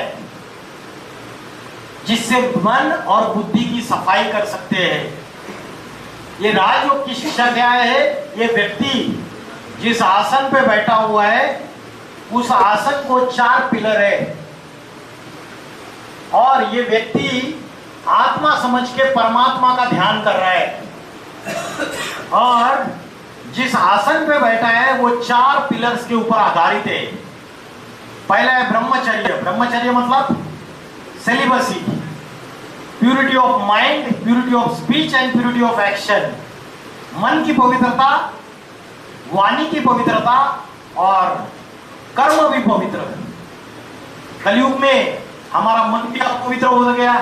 जिससे मन और बुद्धि की सफाई कर सकते हैं। ये राजयोग की शिक्षा क्या है? ये व्यक्ति जिस आसन पे बैठा हुआ है उस आसन को 4 पिलर है, और ये व्यक्ति आत्मा समझ के परमात्मा का ध्यान कर रहा है, और जिस आसन पे बैठा है वो 4 पिलर्स के ऊपर आधारित है। पहला है ब्रह्मचर्य। ब्रह्मचर्य मतलब celibacy, purity of mind, purity of speech and purity of action. मन की पवित्रता, वाणी की पवित्रता और कर्म भी पवित्र। कलयुग में हमारा मन भी अपवित्र हो गया,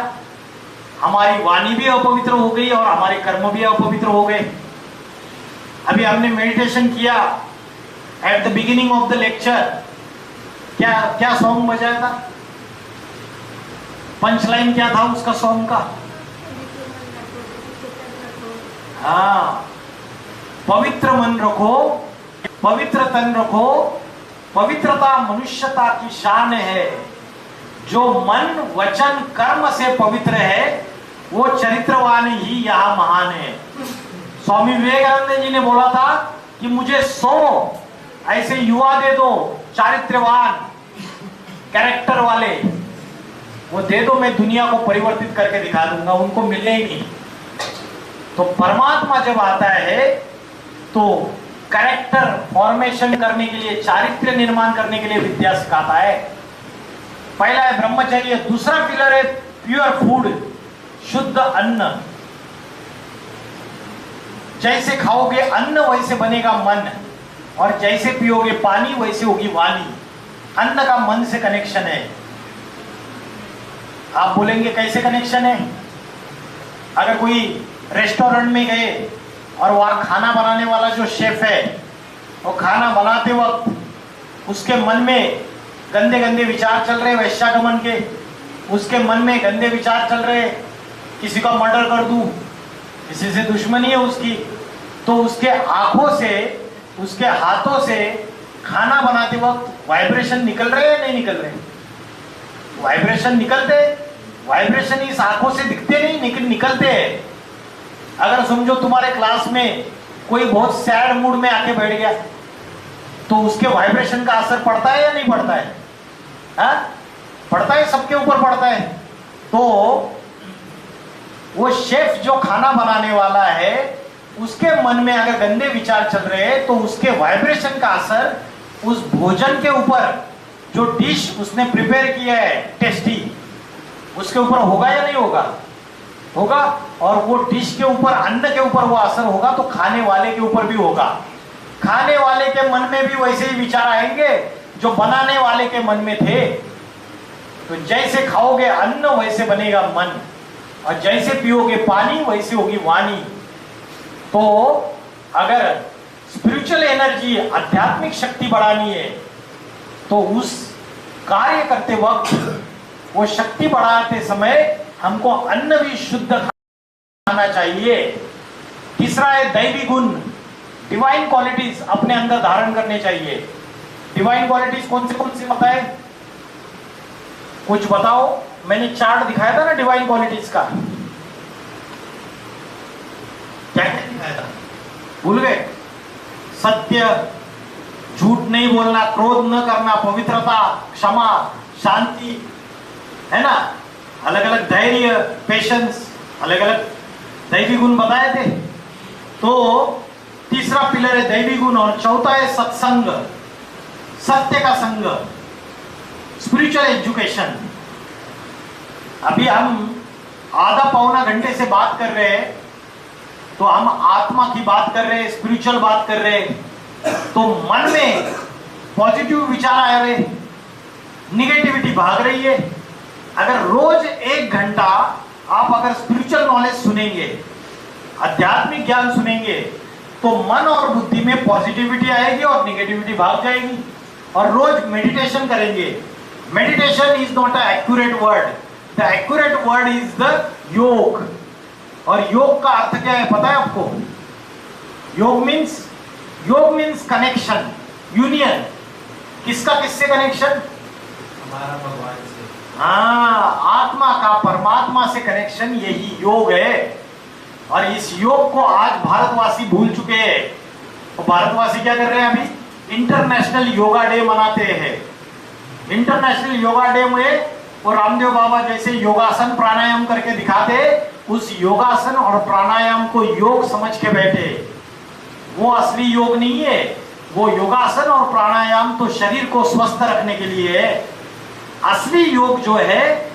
हमारी वाणी भी अपवित्र हो गई और हमारे कर्म भी अपवित्र हो गए। अभी हमने मेडिटेशन किया at the beginning of the lecture. क्या क्या सॉन्ग बजाया था? पंच लाइन क्या था उसका सॉन्ग का? हाँ, पवित्र मन रखो, पवित्र तन रखो, पवित्रता मनुष्यता की शान है। जो मन वचन कर्म से पवित्र है वो चरित्रवान ही यहाँ महान है। स्वामी विवेकानंद जी ने बोला था कि मुझे 100 ऐसे युवा दे दो चारित्रवान, कैरेक्टर वाले, वो दे दो, मैं दुनिया को परिवर्तित करके दिखा दूंगा। उनको मिले ही नहीं। तो परमात्मा जब आता है तो कैरेक्टर फॉर्मेशन करने के लिए, चारित्र्य निर्माण करने के लिए विद्या सिखाता है। पहला है ब्रह्मचर्य। दूसरा पिलर है प्योर फूड, शुद्ध अन्न। जैसे खाओगे अन्न वैसे बनेगा मन, और जैसे पियोगे पानी वैसे होगी वाणी। अन्न का मन से कनेक्शन है। आप बोलेंगे कैसे कनेक्शन है? अगर कोई रेस्टोरेंट में गए और वहां खाना बनाने वाला जो शेफ है वो खाना बनाते वक्त उसके मन में गंदे गंदे विचार चल रहे वैश्यागमन के, उसके मन में गंदे विचार चल रहे, किसी का मर्डर कर दूं, किसी से दुश्मनी है उसकी, तो उसके आंखों से, उसके हाथों से खाना बनाते वक्त वाइब्रेशन निकल रहे हैं नहीं निकल रहे? वाइब्रेशन निकलते। वाइब्रेशन इस आंखों से दिखते नहीं लेकिन निकलते हैं। अगर समझो तुम्हारे क्लास में कोई बहुत सैड मूड में आके बैठ गया तो उसके वाइब्रेशन का असर पड़ता है या नहीं पड़ता है? हाँ, पड़ता है, सबके ऊपर पड़ता है। तो वो शेफ जो खाना बनाने वाला है उसके मन में अगर गंदे विचार चल रहे हैं तो उसके वाइब्रेशन का असर उस भोजन के ऊपर, जो डिश उसने प्रिपेयर किया है टेस्टी, उसके ऊपर होगा या नहीं होगा? होगा। और वो डिश के ऊपर, अन्न के ऊपर वो असर होगा तो खाने वाले के ऊपर भी होगा। खाने वाले के मन में भी वैसे ही विचार आएंगे जो बनाने वाले के मन में थे। तो जैसे खाओगे अन्न वैसे बनेगा मन, और जैसे पियोगे पानी वैसे होगी वाणी। तो अगर स्पिरिचुअल एनर्जी, आध्यात्मिक शक्ति बढ़ानी है तो उस कार्य करते वक्त, वो शक्ति बढ़ाते समय हमको अन्न भी शुद्ध खाना चाहिए। तीसरा है दैवी गुण, डिवाइन क्वालिटीज अपने अंदर धारण करने चाहिए। डिवाइन क्वालिटीज कौन सी बताए? कुछ बताओ। मैंने चार्ट दिखाया था ना डिवाइन क्वालिटीज का, क्या क्या दिखाया था? भूल गए? सत्य, झूठ नहीं बोलना, क्रोध न करना, पवित्रता, क्षमा, शांति, है ना? अलग अलग धैर्य, पेशेंस, अलग अलग दैवी गुण बताए थे। तो तीसरा पिलर है दैवी गुण, और चौथा है सत्संग, सत्य का संग। Spiritual education. अभी हम आधा पौना घंटे से बात कर रहे हैं, तो हम आत्मा की बात कर रहे हैं, स्पिरिचुअल बात कर रहे हैं। तो मन में पॉजिटिव विचार आ रहे, निगेटिविटी भाग रही है। अगर रोज 1 घंटा आप अगर स्पिरिचुअल नॉलेज सुनेंगे, आध्यात्मिक ज्ञान सुनेंगे, तो मन और बुद्धि में पॉजिटिविटी आएगी और निगेटिविटी भाग जाएगी। और रोज मेडिटेशन करेंगे। Meditation is not a accurate word, the accurate word is the योग। और योग का अर्थ क्या है पता है आपको? योग मीन्स कनेक्शन, यूनियन। किसका किससे कनेक्शन? हमारा भगवान से। हाँ, आत्मा का परमात्मा से कनेक्शन, यही योग है। और इस योग को आज भारतवासी भूल चुके हैं। तो भारतवासी क्या कर रहे हैं? अभी इंटरनेशनल योगा डे मनाते हैं। इंटरनेशनल योगा डे में वो रामदेव बाबा जैसे योगासन प्राणायाम करके दिखाते, उस योगासन और प्राणायाम को योग समझ के बैठे। वो असली योग नहीं है। वो योगासन और प्राणायाम तो शरीर को स्वस्थ रखने के लिए है। असली योग जो है,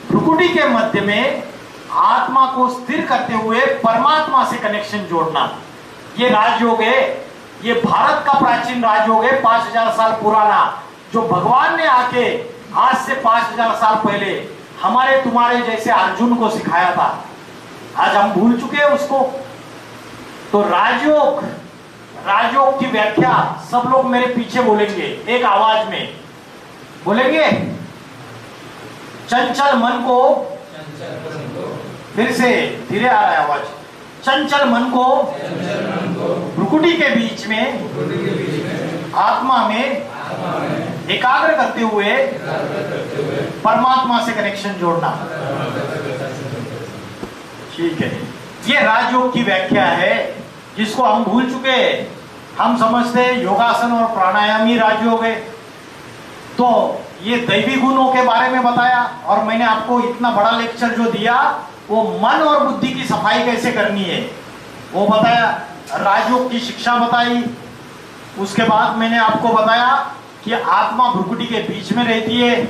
भ्रुकुटी के मध्य में आत्मा को स्थिर करते हुए परमात्मा से कनेक्शन जोड़ना, ये राजयोग है। ये भारत का प्राचीन राजयोग है, 5000 साल पुराना, जो भगवान ने आके आज से 5000 साल पहले हमारे तुम्हारे जैसे अर्जुन को सिखाया था। आज हम भूल चुके हैं उसको। तो राजयोग की व्याख्या सब लोग मेरे पीछे बोलेंगे, एक आवाज में बोलेंगे। चंचल मन को, फिर से धीरे आ रहा है आवाज। चंचल मन को भ्रुकुटी के बीच में आत्मा में एकाग्र करते हुए परमात्मा से कनेक्शन जोड़ना। ठीक है, ये राजयोग की व्याख्या है, जिसको हम भूल चुके हैं। हम समझते हैं योगासन और प्राणायाम ही राजयोग है। तो ये दैवी गुणों के बारे में बताया, और मैंने आपको इतना बड़ा लेक्चर जो दिया, वो मन और बुद्धि की सफाई कैसे करनी है वो बताया, राजयोग की शिक्षा बताई। उसके बाद मैंने आपको बताया कि आत्मा भ्रुकुटी के बीच में रहती है।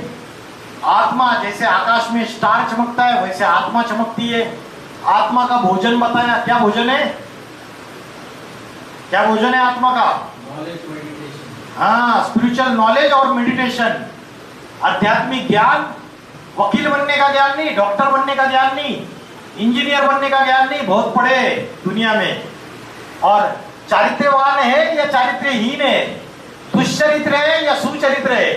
आत्मा जैसे आकाश में स्टार चमकता है, वैसे आत्मा चमकती है। आत्मा का भोजन बताया, क्या भोजन है? क्या भोजन है आत्मा का? Knowledge, meditation. हाँ, स्पिरिचुअल नॉलेज और मेडिटेशन, आध्यात्मिक ज्ञान। वकील बनने का ज्ञान नहीं, डॉक्टर बनने का ज्ञान नहीं, इंजीनियर बनने का ज्ञान नहीं, बहुत पढ़े दुनिया में। और चारित्र्यवान है या चारित्र्यहीन है, दुष्चरित्र है या सुचरित्र है?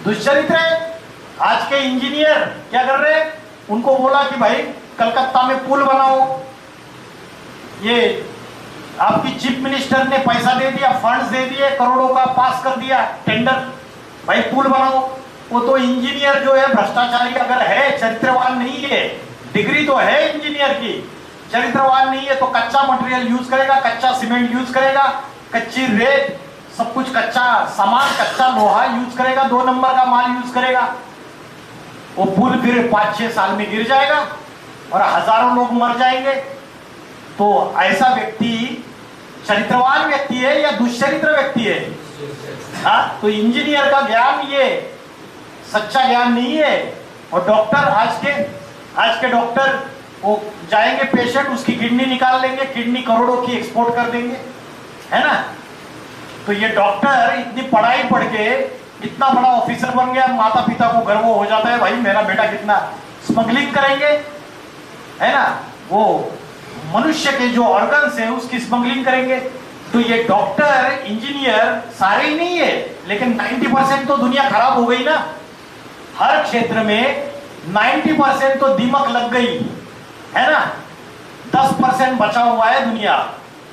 दुष्चरित्र है। आज के इंजीनियर क्या कर रहे हैं? उनको बोला कि भाई कलकत्ता में पुल बनाओ, ये आपकी चीफ मिनिस्टर ने पैसा दे दिया, फंड्स दे दिए, करोड़ों का पास कर दिया टेंडर, भाई पुल बनाओ। वो तो इंजीनियर जो है भ्रष्टाचारी अगर है, चरित्रवान नहीं है, डिग्री तो है इंजीनियर की, चरित्रवान नहीं है, तो कच्चा मटेरियल यूज करेगा, कच्चा सीमेंट यूज करेगा, कच्ची रेत, सब कुछ कच्चा सामान, कच्चा लोहा यूज करेगा, 2 नंबर का माल यूज करेगा। वो पुल फिर 5-6 साल में गिर जाएगा और हजारों लोग मर जाएंगे। तो ऐसा व्यक्ति चरित्रवान व्यक्ति है या दुष्चरित्र व्यक्ति है? हाँ, तो इंजीनियर का ज्ञान ये सच्चा ज्ञान नहीं है। और डॉक्टर, आज के डॉक्टर वो जाएंगे पेशेंट, उसकी किडनी निकाल लेंगे, किडनी करोड़ों की एक्सपोर्ट कर देंगे, है ना? तो ये डॉक्टर इतनी पढ़ाई पढ़ के इतना बड़ा ऑफिसर बन गया, माता पिता को गर्व हो जाता है, भाई मेरा बेटा कितना स्मगलिंग करेंगे, है ना? वो मनुष्य के जो ऑर्गन्स है उसकी स्मगलिंग करेंगे। तो ये डॉक्टर इंजीनियर सारे ही नहीं है, लेकिन 90% तो दुनिया खराब हो गई ना। हर क्षेत्र में 90% तो दीमक लग गई, है ना? 10% बचा हुआ है दुनिया।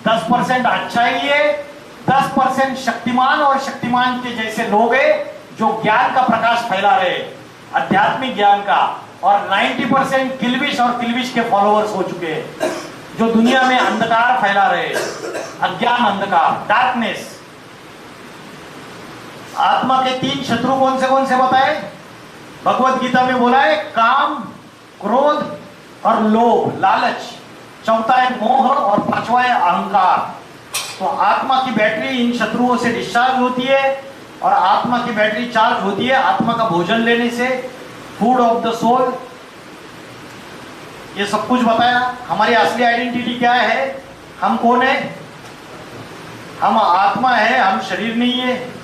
10% अच्छाई है, 10% शक्तिमान और शक्तिमान के जैसे लोग हैं जो ज्ञान का प्रकाश फैला रहे, आध्यात्मिक ज्ञान का। और 90% किल्विश और किल्विश के फॉलोअर्स हो चुके हैं, जो दुनिया में अंधकार फैला रहे, अज्ञान, अंधकार, डार्कनेस। आत्मा के 3 शत्रु कौन से बताए? भगवत गीता में बोला है काम, क्रोध और लोभ, लालच। चौथा है मोह और 5वां है अहंकार। तो आत्मा की बैटरी इन शत्रुओं से डिस्चार्ज होती है और आत्मा की बैटरी चार्ज होती है आत्मा का भोजन लेने से, फूड ऑफ द सोल, ये सब कुछ बताया। हमारी असली आइडेंटिटी क्या है, हम कौन है, हम आत्मा है, हम शरीर नहीं है।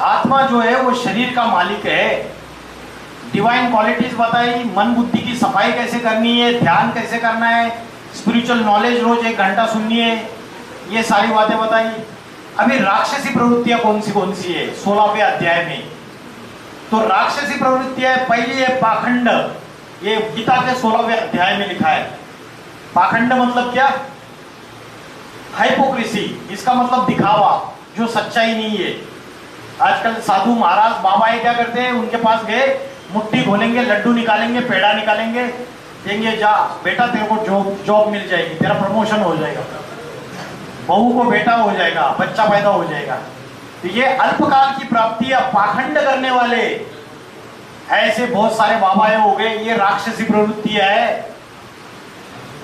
आत्मा जो है वो शरीर का मालिक है। डिवाइन क्वालिटीज बताई, मन बुद्धि की सफाई कैसे करनी है, ध्यान कैसे करना है, स्पिरिचुअल नॉलेज रोज 1 घंटा सुननी है, ये सारी बातें बताई। अभी राक्षसी प्रवृत्तियां कौन सी है 16वें अध्याय में। तो राक्षसी प्रवृत्तियां पहली है पाखंड, ये गीता के 16वें अध्याय में लिखा है। पाखंड मतलब क्या, हाइपोक्रेसी, इसका मतलब दिखावा, जो सच्चाई नहीं है। आजकल साधु महाराज बाबा क्या करते हैं, उनके पास गए, मुट्ठी खोलेंगे, लड्डू निकालेंगे, पेड़ा निकालेंगे, देंगे, जा बेटा तेरे को जॉब मिल जाएगी, तेरा प्रमोशन हो जाएगा, बहू को बेटा हो जाएगा, बच्चा पैदा हो जाएगा। तो ये अल्पकाल की प्राप्ति या पाखंड करने वाले ऐसे बहुत सारे बाबाएं हो गए, ये राक्षसी प्रवृत्ति है।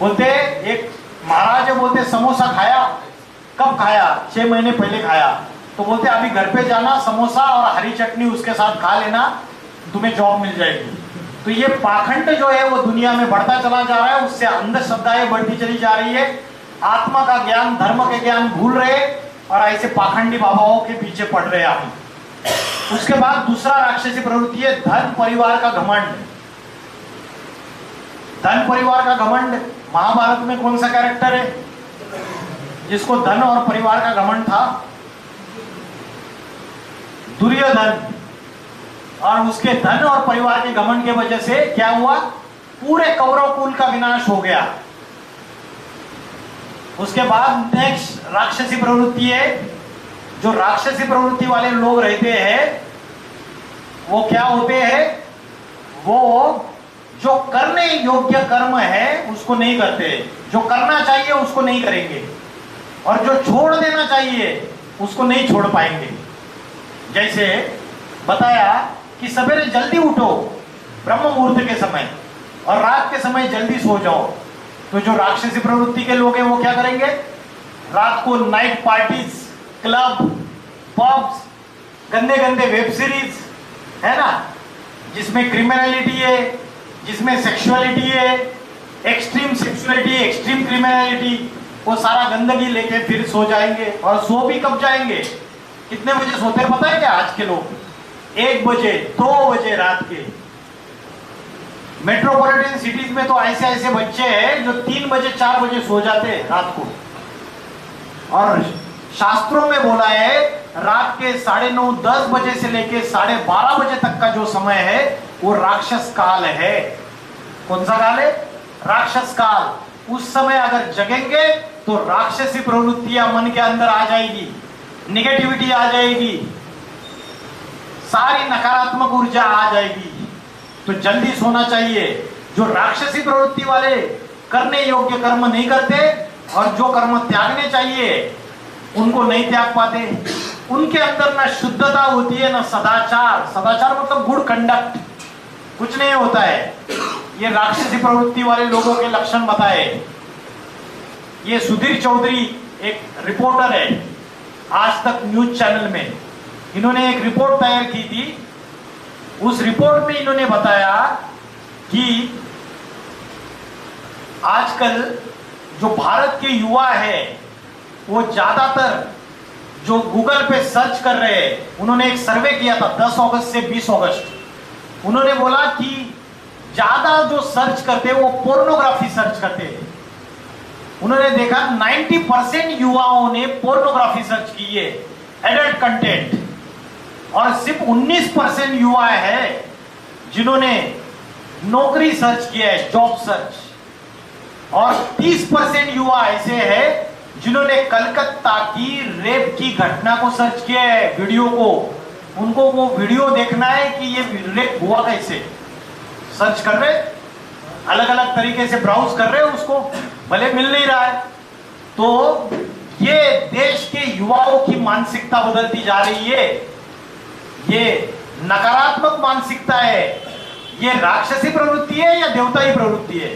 बोलते एक महाराज बोलते समोसा खाया, कब खाया, 6 महीने पहले खाया, तो बोलते अभी घर पे जाना, समोसा और हरी चटनी उसके साथ खा लेना, तुम्हें जॉब मिल जाएगी। तो ये पाखंड जो है वो दुनिया में बढ़ता चला जा रहा है, उससे अंधश्रद्धाएं बढ़ती चली जा रही है, आत्मा का ज्ञान, धर्म के ज्ञान भूल रहे और ऐसे पाखंडी बाबाओं के पीछे पड़ रहे हैं हम। उसके बाद दूसरा राक्षसी प्रवृत्ति है धन परिवार का घमंड। धन परिवार का घमंड, महाभारत में कौन सा कैरेक्टर है जिसको धन और परिवार का घमंड था, दुर्योधन। और उसके धन और परिवार के घमंड की वजह से क्या हुआ, पूरे कौरव कुल का विनाश हो गया। उसके बाद नेक्स्ट राक्षसी प्रवृत्ति है, जो राक्षसी प्रवृत्ति वाले लोग रहते हैं वो क्या होते हैं, वो जो करने योग्य कर्म है उसको नहीं करते, जो करना चाहिए उसको नहीं करेंगे, और जो छोड़ देना चाहिए उसको नहीं छोड़ पाएंगे। जैसे बताया कि सवेरे जल्दी उठो ब्रह्म मुहूर्त के समय और रात के समय जल्दी सो जाओ। तो जो राक्षसी प्रवृत्ति के लोग हैं वो क्या करेंगे, रात को नाइट पार्टीज, क्लब, पब्स, गंदे गंदे वेब सीरीज है ना, जिसमें क्रिमिनलिटी है, जिसमें सेक्सुअलिटी है, एक्सट्रीम सेक्सुअलिटी, एक्सट्रीम क्रिमिनलिटी, वो सारा गंदगी लेके फिर सो जाएंगे। और सो भी कब जाएंगे, कितने बजे सोते हैं पता है क्या आज के लोग, 1 बजे 2 बजे रात के। मेट्रोपॉलिटन सिटीज में तो ऐसे ऐसे बच्चे हैं जो 3 बजे 4 बजे सो जाते हैं रात को। और शास्त्रों में बोला है रात के 9:30 10 बजे से लेके 12:30 बजे तक का जो समय है वो राक्षस काल है। कौन सा काल है, राक्षस काल। उस समय अगर जगेंगे तो राक्षसी प्रवृत्तियां मन के अंदर आ जाएगी, निगेटिविटी आ जाएगी, सारी नकारात्मक ऊर्जा आ जाएगी। तो जल्दी सोना चाहिए। जो राक्षसी प्रवृत्ति वाले करने योग्य कर्म नहीं करते और जो कर्म त्यागने चाहिए उनको नहीं त्याग पाते, उनके अंदर ना शुद्धता होती है ना सदाचार। सदाचार मतलब गुड कंडक्ट, कुछ नहीं होता है। ये राक्षसी प्रवृत्ति वाले लोगों के लक्षण बताए। ये सुधीर चौधरी एक रिपोर्टर है आज तक न्यूज चैनल में, इन्होंने एक रिपोर्ट तैयार की थी। उस रिपोर्ट में इन्होंने बताया कि आजकल जो भारत के युवा है वो ज्यादातर जो गूगल पे सर्च कर रहे हैं, उन्होंने एक सर्वे किया था 10 अगस्त से 20 अगस्त। उन्होंने बोला कि ज्यादा जो सर्च करते हैं वो पोर्नोग्राफी सर्च करते हैं। उन्होंने देखा 90% युवाओं ने पोर्नोग्राफी सर्च की है, एडल्ट कंटेंट, और सिर्फ 19% युवा है जिन्होंने नौकरी सर्च किया है, जॉब सर्च, और 30% युवा ऐसे हैं जिन्होंने कलकत्ता की रेप की घटना को सर्च किया है, वीडियो को। उनको वो वीडियो देखना है कि ये रेप हुआ कैसे, सर्च कर रहे, अलग अलग तरीके से ब्राउज कर रहे हैं उसको, भले मिल नहीं रहा है। तो ये देश के युवाओं की मानसिकता बदलती जा रही है। ये नकारात्मक मानसिकता है। ये राक्षसी प्रवृत्ति है या देवताई प्रवृत्ति है?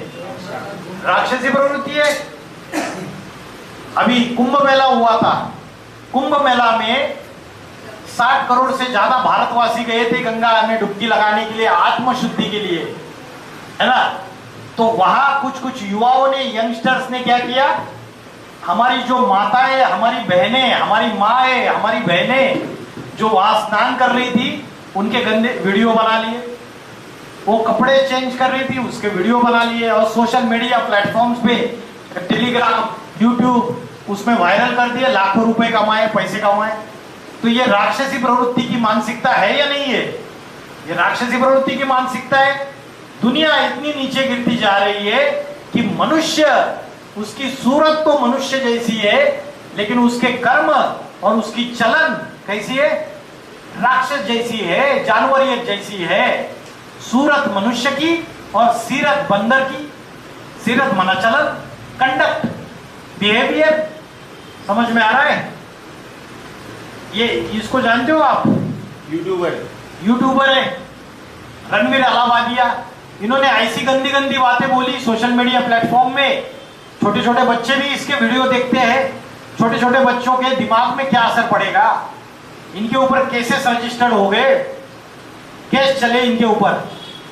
राक्षसी प्रवृत्ति है। अभी कुंभ मेला हुआ था, कुंभ मेला में 60 करोड़ से ज्यादा भारतवासी गए थे गंगा में डुबकी लगाने के लिए, आत्मशुद्धि के लिए, है ना। तो वहां कुछ कुछ युवाओं ने, यंगस्टर्स ने क्या किया, हमारी जो माताएं, हमारी बहनें, हमारी माएं, हमारी बहनें जो वहां स्नान कर रही थी उनके गंदे वीडियो बना लिए, वो कपड़े चेंज कर रही थी उसके वीडियो बना लिए और सोशल मीडिया प्लेटफॉर्म्स पे, टेलीग्राम, यूट्यूब, उसमें वायरल कर दिए, लाखों रुपए कमाए, पैसे कमाए। तो ये राक्षसी प्रवृत्ति की मानसिकता है या नहीं है? ये राक्षसी प्रवृत्ति की मानसिकता है। दुनिया इतनी नीचे गिरती जा रही है कि मनुष्य, उसकी सूरत तो मनुष्य जैसी है लेकिन उसके कर्म और उसकी चलन कैसी है? राक्षस जैसी है, जानवरियत जैसी है। सूरत मनुष्य की और सीरत बंदर की। सीरत मना चलन, कंडक्ट, बिहेवियर, समझ में आ रहा है? ये इसको जानते हो आप? यूट्यूबर है रणवीर अलाहाबादिया। इन्होंने ऐसी गंदी गंदी बातें बोली सोशल मीडिया प्लेटफॉर्म में, छोटे छोटे बच्चे भी इसके वीडियो देखते हैं। छोटे छोटे बच्चों के दिमाग में क्या असर पड़ेगा? इनके ऊपर केसेस रजिस्टर्ड हो गए, केस चले इनके ऊपर।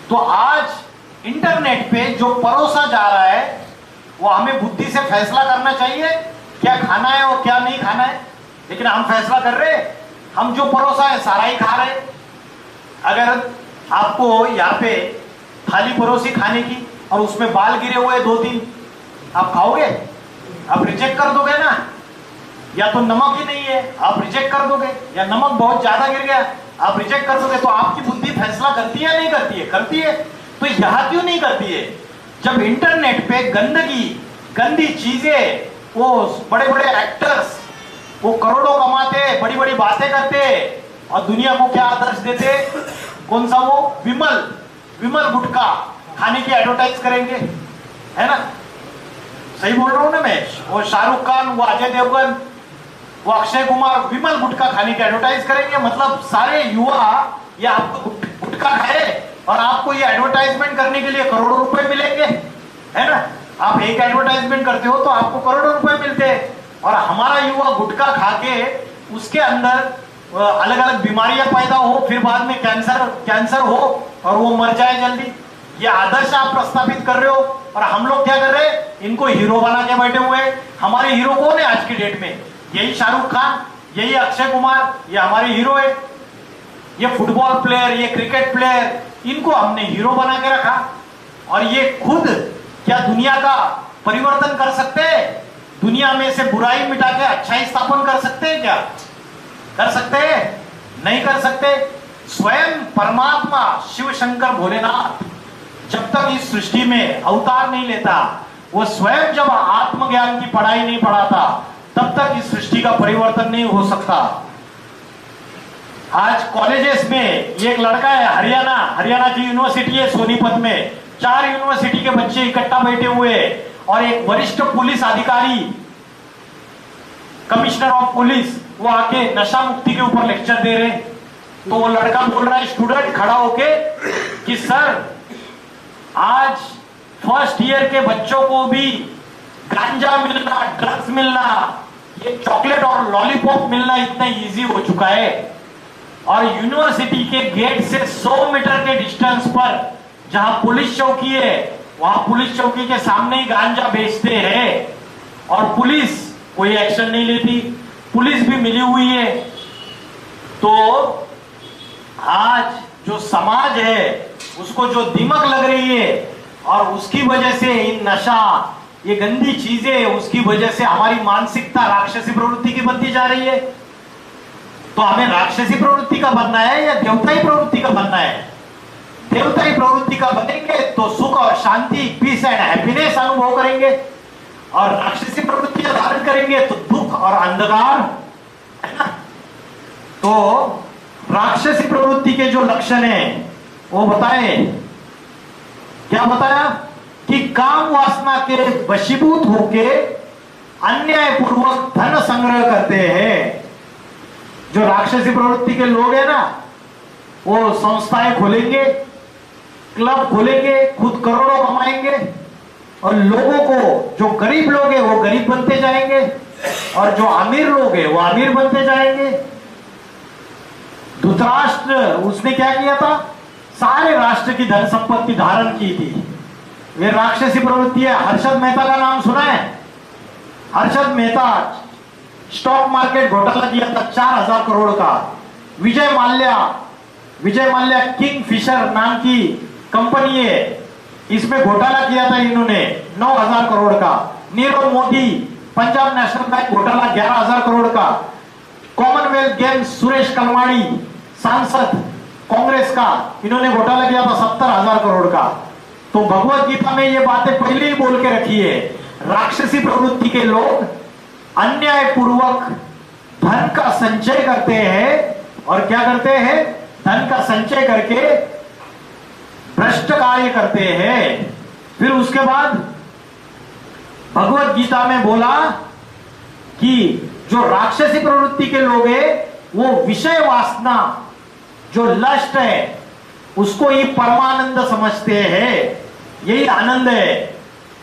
तो आज इंटरनेट पे जो परोसा जा रहा है वो हमें बुद्धि से फैसला करना चाहिए क्या खाना है और क्या नहीं खाना है। लेकिन हम फैसला कर रहे, हम जो परोसा है सारा ही खा रहे। अगर आपको यहाँ पे थाली परोसी खाने की और उसमें बाल गिरे हुए 2-3, आप खाओगे? आप रिजेक्ट कर दोगे ना। या तो नमक ही नहीं है, आप रिजेक्ट कर दोगे, या नमक बहुत ज्यादा गिर गया, आप रिजेक्ट कर दोगे। तो आपकी बुद्धि फैसला करती है नहीं करती है? करती है। तो यहां क्यों नहीं करती है? जब इंटरनेट पे गंदगी, गंदी चीजें, वो बड़े बड़े एक्टर्स वो करोड़ों कमाते, बड़ी बड़ी बातें करते और दुनिया को क्या आदर्श देते? कौन सा? वो विमल गुटखा खाने की एडवर्टाइज करेंगे, है ना? सही बोल रहा हूं ना मैं? वो शाहरुख खान, वो अजय देवगन, वो अक्षय कुमार विमल गुटखा खाने की एडवर्टाइज करेंगे। मतलब सारे युवा ये आपको गुटखा खाए और आपको ये एडवर्टाइजमेंट करने के लिए करोड़ों रुपए मिलेंगे, है ना? आप एक एडवर्टाइजमेंट करते हो तो आपको करोड़ों रुपए मिलते हैं। और हमारा युवा गुटखा खा के उसके अंदर अलग अलग बीमारियां पैदा हो, फिर बाद में कैंसर हो और वो मर जाए जल्दी। ये आदर्श आप प्रस्तावित कर रहे हो और हम लोग क्या कर रहे हैं? इनको हीरो बना के बैठे हुए। हमारे हीरो कौन है आज की डेट में? यही शाहरुख खान, यही अक्षय कुमार, ये हमारे हीरो है। ये फुटबॉल प्लेयर, ये क्रिकेट प्लेयर, इनको हमने हीरो बना के रखा। और ये खुद क्या दुनिया का परिवर्तन कर सकते हैं? दुनिया में से बुराई मिटा के अच्छाई स्थापन कर सकते हैं क्या? कर सकते हैं? नहीं कर सकते। स्वयं परमात्मा शिव शंकर भोलेनाथ जब तक इस सृष्टि में अवतार नहीं लेता, वो स्वयं जब आत्मज्ञान की पढ़ाई नहीं पढ़ाता, तब तक इस सृष्टि का परिवर्तन नहीं हो सकता। आज कॉलेजेस में एक लड़का है, हरियाणा की यूनिवर्सिटी है सोनीपत में, 4 यूनिवर्सिटी के बच्चे इकट्ठा बैठे हुए और एक वरिष्ठ पुलिस अधिकारी, कमिश्नर ऑफ पुलिस, वो आके नशा मुक्ति के ऊपर लेक्चर दे रहे। तो वो लड़का बोल रहा है, स्टूडेंट खड़ा होके, कि सर आज फर्स्ट ईयर के बच्चों को भी गांजा मिलना, ड्रग्स मिलना, ये चॉकलेट और लॉलीपॉप मिलना इतना इजी हो चुका है। और यूनिवर्सिटी के गेट से 100 मीटर के डिस्टेंस पर जहां पुलिस चौकी है, वहां पुलिस चौकी के सामने ही गांजा बेचते हैं और पुलिस कोई एक्शन नहीं लेती। पुलिस भी मिली हुई है। तो आज जो समाज है उसको जो दिमक लग रही है और उसकी वजह से इन नशा, ये गंदी चीजें, उसकी वजह से हमारी मानसिकता राक्षसी प्रवृत्ति की बनती जा रही है। तो हमें राक्षसी प्रवृत्ति का बनना है या देवताई प्रवृत्ति का बनना है? देवताई प्रवृत्ति का बनेंगे तो सुख और शांति, पीस एंड हैप्पीनेस अनुभव करेंगे, और राक्षसी प्रवृत्ति धारण करेंगे तो दुख और अंधकार, है ना? तो राक्षसी प्रवृत्ति के जो लक्षण है वो बताए। क्या बताया? कि काम वासना के वशीभूत होके अन्यायपूर्वक धन संग्रह करते हैं। जो राक्षसी प्रवृत्ति के लोग हैं ना, वो संस्थाएं खोलेंगे, क्लब खोलेंगे, खुद करोड़ों कमाएंगे और लोगों को, जो गरीब लोग हैं वो गरीब बनते जाएंगे, और जो अमीर लोग हैं वो अमीर बनते जाएंगे। धृतराष्ट्र उसने क्या किया था, सारे राष्ट्र की धन संपत्ति धारण की थी। ये राक्षसी प्रवृत्ति है। हर्षद मेहता का नाम सुना है? हर्षद मेहता स्टॉक मार्केट घोटाला किया था 4000 करोड़ का। विजय माल्या किंग फिशर नाम की कंपनी है, इसमें घोटाला किया था इन्होंने 9000 करोड़ का। नीरव मोदी पंजाब नेशनल बैंक घोटाला 11000 करोड़ का। कॉमनवेल्थ गेम्स सुरेश कलमाड़ी सांसद कांग्रेस का, इन्होंने घोटाला किया था 70000 करोड़ का। तो भगवत गीता में ये बातें पहले ही बोल के रखी है। राक्षसी प्रवृत्ति के लोग अन्याय पूर्वक धन का संचय करते हैं, और क्या करते हैं, धन का संचय करके भ्रष्ट कार्य करते हैं। फिर उसके बाद भगवत गीता में बोला कि जो राक्षसी प्रवृत्ति के लोग हैं वो विषय वासना, जो लस्ट है, उसको ही परमानंद समझते हैं। यही आनंद है,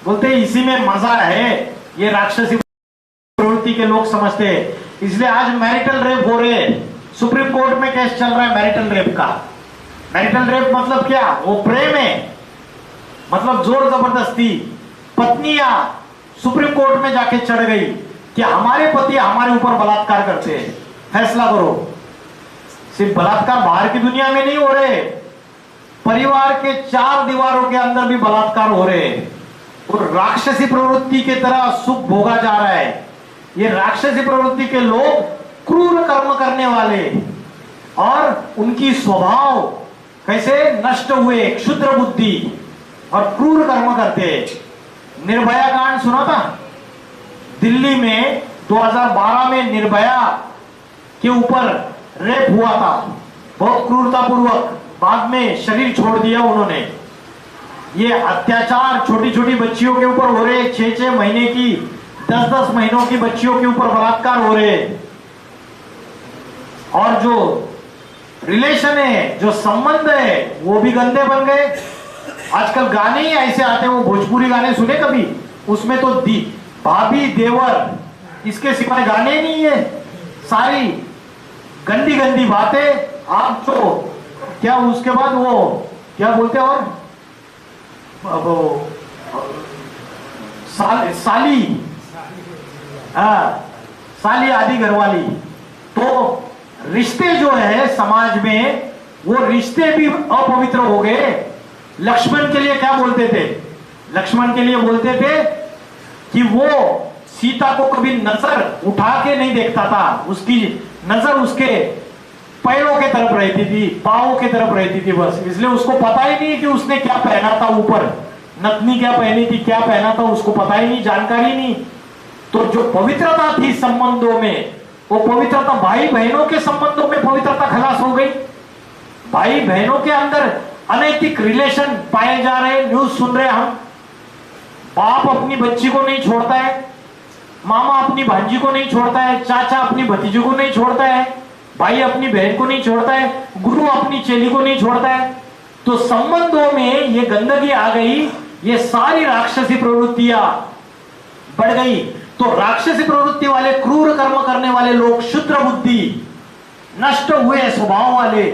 बोलते हैं इसी में मजा है। ये राक्षसी प्रवृत्ति के लोग समझते हैं। इसलिए आज मैरिटल रेप हो रहे हैं। सुप्रीम कोर्ट में केस चल रहा है मैरिटल रेप का। मैरिटल रेप मतलब क्या, वो प्रेम है, मतलब जोर जबरदस्ती। पत्नियां सुप्रीम कोर्ट में जाके चढ़ गई कि हमारे पति हमारे ऊपर बलात्कार करते हैं, फैसला करो। सिर्फ बलात्कार बाहर की दुनिया में नहीं हो रहे, परिवार के 4 दीवारों के अंदर भी बलात्कार हो रहे हैं। और राक्षसी प्रवृत्ति की तरह सुख भोगा जा रहा है। ये राक्षसी प्रवृत्ति के लोग क्रूर कर्म करने वाले, और उनकी स्वभाव कैसे नष्ट हुए, क्षुद्र बुद्धि और क्रूर कर्म करते। निर्भया कांड सुना था? दिल्ली में 2012 में निर्भया के ऊपर रेप हुआ था, बहुत क्रूरतापूर्वक। बाद में शरीर छोड़ दिया उन्होंने। ये अत्याचार छोटी छोटी बच्चियों के ऊपर हो रहे, 6-6 महीने की, 10-10 महीनों की बच्चियों के ऊपर बलात्कार हो रहे। और जो रिलेशन है, जो संबंध है, वो भी गंदे बन गए। आजकल गाने ही ऐसे आते हैं, वो भोजपुरी गाने सुने कभी? उसमें तो भाभी देवर, इसके सिवाय गाने नहीं है। सारी गंदी गंदी बातें। आप तो क्या उसके बाद वो क्या बोलते हैं, और वो साली, साली आदि घरवाली। तो रिश्ते जो है समाज में, वो रिश्ते भी अपवित्र हो गए। लक्ष्मण के लिए क्या बोलते थे? लक्ष्मण के लिए बोलते थे कि वो सीता को कभी नजर उठा के नहीं देखता था, उसकी नजर उसके पैरों के तरफ रहती थी, पांवों के तरफ रहती थी बस। इसलिए उसको पता ही नहीं कि उसने क्या पहना था ऊपर, नथनी क्या पहनी थी, क्या पहना था, उसको पता ही नहीं, जानकारी नहीं। तो जो पवित्रता थी संबंधों में, वो पवित्रता, भाई बहनों के संबंधों में पवित्रता खलास हो गई। भाई बहनों के अंदर अनैतिक रिलेशन पाए जा रहे। न्यूज सुन रहे हम, बाप अपनी बच्ची को नहीं छोड़ता है, मामा अपनी भांजी को नहीं छोड़ता है, चाचा अपनी भतीजी को नहीं छोड़ता है, भाई अपनी बहन को नहीं छोड़ता है, गुरु अपनी चेली को नहीं छोड़ता है। तो संबंधों में ये गंदगी आ गई, ये सारी राक्षसी प्रवृत्तियां बढ़ गई। तो राक्षसी प्रवृत्ति वाले, क्रूर कर्म करने वाले लोग, क्षुद्र बुद्धि, नष्ट हुए स्वभाव वाले,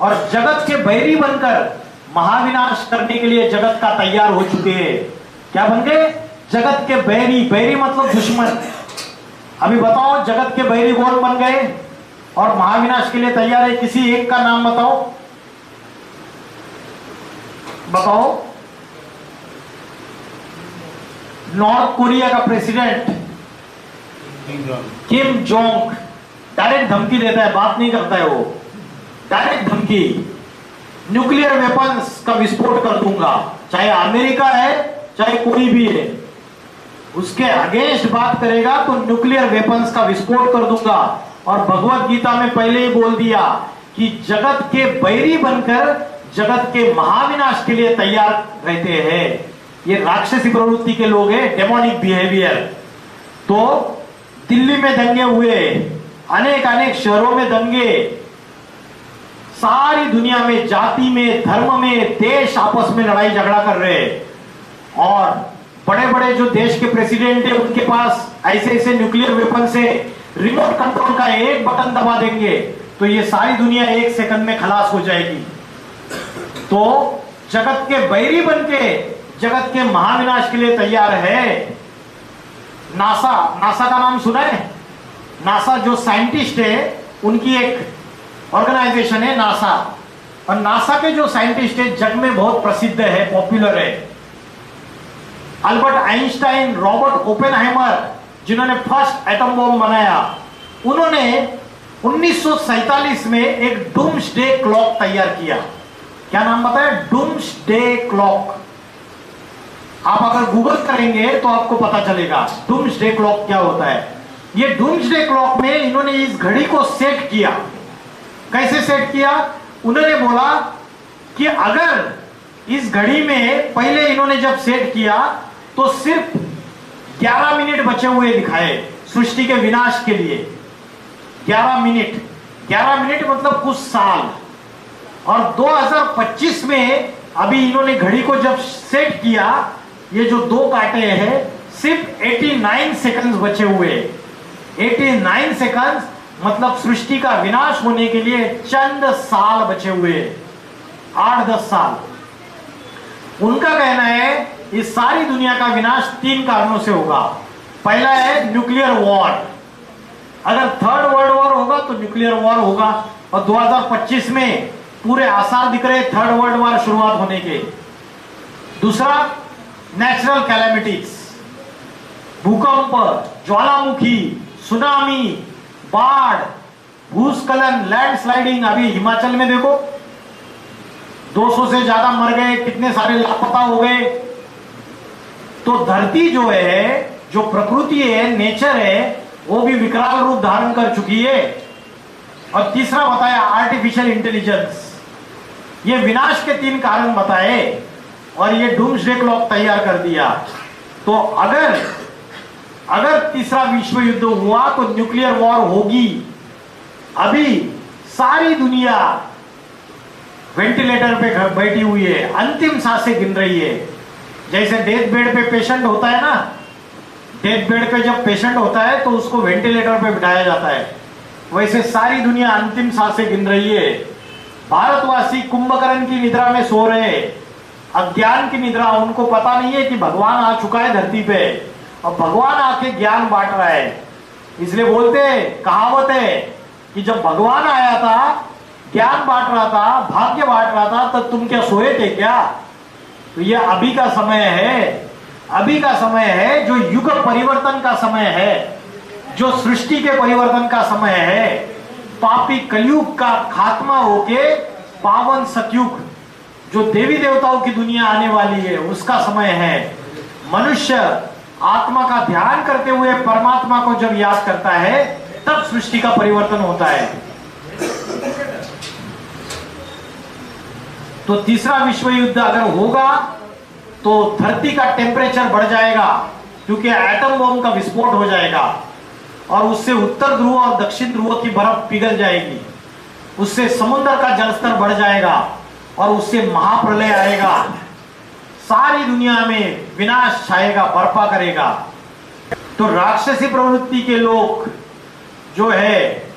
और जगत के बैरी बनकर महाविनाश करने के लिए जगत का तैयार हो चुके हैं। क्या बन गए? जगत के बैरी। बैरी मतलब दुश्मन। अभी बताओ, जगत के बैरी कौन बन गए और महाविनाश के लिए तैयार है? किसी एक का नाम बताओ, बताओ। नॉर्थ कोरिया का प्रेसिडेंट किम जोंग डायरेक्ट धमकी देता है, बात नहीं करता है वो, डायरेक्ट धमकी, न्यूक्लियर वेपन्स का विस्फोट कर दूंगा। चाहे अमेरिका है, चाहे कोई भी है, उसके अगेंस्ट बात करेगा तो न्यूक्लियर वेपन्स का विस्फोट कर दूंगा। और भगवत गीता में पहले ही बोल दिया कि जगत के बैरी बनकर जगत के महाविनाश के लिए तैयार रहते हैं। ये राक्षसी प्रवृत्ति के लोग हैं, डेमोनिक बिहेवियर। तो दिल्ली में दंगे हुए, अनेक अनेक शहरों में दंगे, सारी दुनिया में, जाति में, धर्म में, देश आपस में लड़ाई झगड़ा कर रहे हैं। और बड़े बड़े जो देश के प्रेसिडेंट है उनके पास ऐसे ऐसे न्यूक्लियर वेपन से रिमोट कंट्रोल का एक बटन दबा देंगे तो ये सारी दुनिया एक सेकंड में खलास हो जाएगी। तो जगत के बैरी बन के जगत के महाविनाश के लिए तैयार है। नासा का नाम सुना है? नासा जो साइंटिस्ट है उनकी एक ऑर्गेनाइजेशन है नासा, और नासा के जो साइंटिस्ट है जग में बहुत प्रसिद्ध है, पॉपुलर है। अल्बर्ट आइंस्टाइन, रॉबर्ट ओपेनहाइमर जिन्होंने फर्स्ट एटम बॉम्ब बनाया, उन्होंने 1947 में एक डूम्सडे क्लॉक तैयार किया। क्या नाम बताया? Doomsday clock. आप अगर गूगल करेंगे तो आपको पता चलेगा डूम्सडे क्लॉक क्या होता है। ये डूम्सडे क्लॉक में इन्होंने इस घड़ी को सेट किया। कैसे सेट किया? उन्होंने बोला कि अगर इस घड़ी में पहले इन्होंने जब सेट किया तो सिर्फ 11 मिनट बचे हुए दिखाए सृष्टि के विनाश के लिए। 11 मिनट मतलब कुछ साल। और 2025 में अभी इन्होंने घड़ी को जब सेट किया, ये जो दो कांटे हैं सिर्फ 89 सेकंड्स बचे हुए। 89 सेकंड्स मतलब सृष्टि का विनाश होने के लिए चंद साल बचे हुए, 8-10 साल। उनका कहना है इस सारी दुनिया का विनाश 3 कारणों से होगा। पहला है न्यूक्लियर वॉर। अगर थर्ड वर्ल्ड वॉर होगा तो न्यूक्लियर वॉर होगा, और 2025 में पूरे आसार दिख रहे थर्ड वर्ल्ड वॉर शुरुआत होने के। दूसरा नेचुरल कैलेमिटीज, भूकंप, ज्वालामुखी, सुनामी, बाढ़, भूस्खलन, लैंडस्लाइडिंग। अभी हिमाचल में देखो 200 से ज्यादा मर गए, कितने सारे लापता हो गए। तो धरती जो है, जो प्रकृति है, नेचर है, वो भी विकराल रूप धारण कर चुकी है। और तीसरा बताया आर्टिफिशियल इंटेलिजेंस। ये विनाश के 3 कारण बताए और ये डूम्सडे क्लॉक तैयार कर दिया। तो अगर तीसरा विश्व युद्ध हुआ तो न्यूक्लियर वॉर होगी। अभी सारी दुनिया वेंटिलेटर पे बैठी हुई है, अंतिम सांसें गिन रही है। जैसे डेथ बेड पे पेशेंट होता है ना, डेथ बेड पे जब पेशेंट होता है तो उसको वेंटिलेटर पे बिठाया जाता है, वैसे सारी दुनिया अंतिम सांसें गिन रही है। भारतवासी कुंभकर्ण की निद्रा में सो रहे, अज्ञान की निद्रा। उनको पता नहीं है कि भगवान आ चुका है धरती पे और भगवान आके ज्ञान बांट रहा है। इसलिए बोलते, कहावत है कि जब भगवान आया था, ज्ञान बांट रहा था, भाग्य बांट रहा था, तब तुम क्या सोए थे क्या? तो ये अभी का समय है, अभी का समय है, जो युग परिवर्तन का समय है, जो सृष्टि के परिवर्तन का समय है। पापी कलयुग का खात्मा होके पावन सतयुग, जो देवी देवताओं की दुनिया आने वाली है, उसका समय है। मनुष्य आत्मा का ध्यान करते हुए परमात्मा को जब याद करता है तब सृष्टि का परिवर्तन होता है। तो तीसरा विश्व युद्ध अगर होगा तो धरती का टेम्परेचर बढ़ जाएगा, क्योंकि एटम बम का विस्फोट हो जाएगा और उससे उत्तर ध्रुव और दक्षिण ध्रुव की बर्फ पिघल जाएगी, उससे समुद्र का जलस्तर बढ़ जाएगा और उससे महाप्रलय आएगा। सारी दुनिया में विनाश छाएगा, बर्पा करेगा। तो राक्षसी प्रवृत्ति के लोग जो है,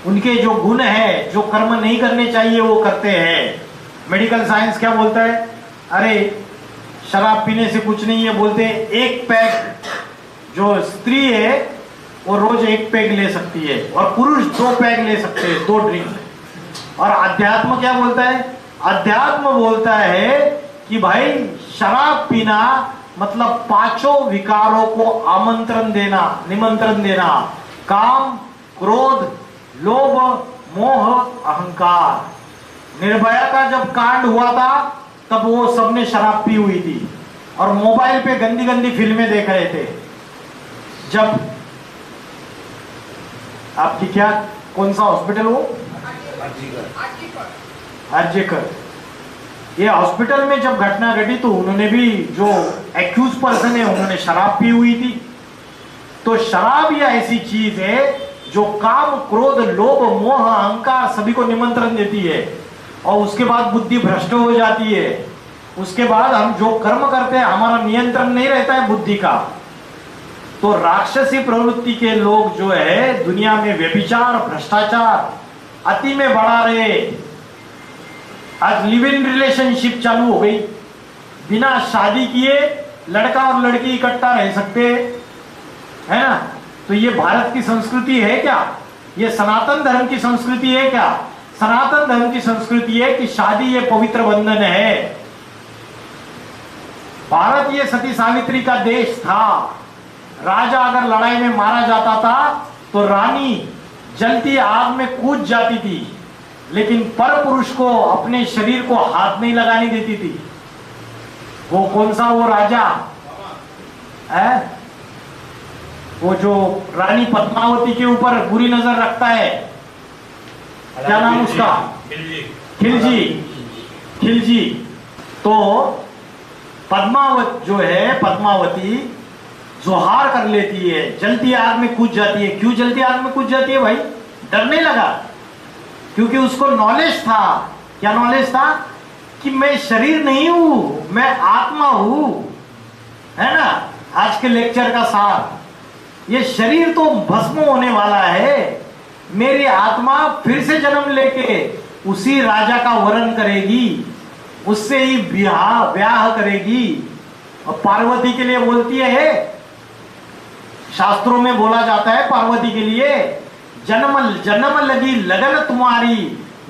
उनके जो गुण है, जो कर्म नहीं करने चाहिए वो करते हैं। मेडिकल साइंस क्या बोलता है? अरे शराब पीने से कुछ नहीं है, बोलते हैं 1 पैक जो स्त्री है वो रोज 1 पैक ले सकती है और पुरुष 2 पैक ले सकते हैं, 2 ड्रिंक। और अध्यात्म क्या बोलता है? अध्यात्म बोलता है कि भाई शराब पीना मतलब 5 विकारों को आमंत्रण देना, निमंत्रण देना। काम, क्रोध, लोभ, मोह, अहंकार। निर्भया का जब कांड हुआ था तब वो सबने शराब पी हुई थी और मोबाइल पे गंदी गंदी फिल्में देख रहे थे। जब आपकी क्या, कौन सा हॉस्पिटल वो? आरजेकर। ये हॉस्पिटल में जब घटना घटी तो उन्होंने भी, जो एक्यूज पर्सन है, उन्होंने शराब पी हुई थी। तो शराब या ऐसी चीज है जो काम, क्रोध, लोभ, मोह, अहंकार सभी को निमंत्रण देती है और उसके बाद बुद्धि भ्रष्ट हो जाती है। उसके बाद हम जो कर्म करते हैं हमारा नियंत्रण नहीं रहता है बुद्धि का, तो राक्षसी प्रवृत्ति के लोग जो है दुनिया में व्यभिचार भ्रष्टाचार अति में बढ़ा रहे। आज लिव इन रिलेशनशिप चालू हो गई, बिना शादी किए लड़का और लड़की इकट्ठा रह सकते है ना। तो ये भारत की संस्कृति है क्या? ये सनातन धर्म की संस्कृति है क्या? सनातन धर्म की संस्कृति है कि शादी ये पवित्र बंधन है। भारत ये सती सावित्री का देश था। राजा अगर लड़ाई में मारा जाता था तो रानी जलती आग में कूद जाती थी, लेकिन पर पुरुष को अपने शरीर को हाथ नहीं लगाने देती थी। वो कौन सा वो राजा है वो जो रानी पद्मावती के ऊपर बुरी नजर रखता है, क्या नाम उसका? खिलजी। खिलजी। तो पद्मावत जो है, पद्मावती जोहार कर लेती है, जलती आग में कूद जाती है। क्यों जलती आग में कूद जाती है भाई? डरने लगा, क्योंकि उसको नॉलेज था। क्या नॉलेज था? कि मैं शरीर नहीं हूं, मैं आत्मा हूं, है ना। आज के लेक्चर का सार, ये शरीर तो भस्म होने वाला है, मेरी आत्मा फिर से जन्म लेके उसी राजा का वरण करेगी, उससे ही ब्याह करेगी। और पार्वती के लिए बोलती है, शास्त्रों में बोला जाता है पार्वती के लिए, जन्म जन्म लगी लगन तुम्हारी,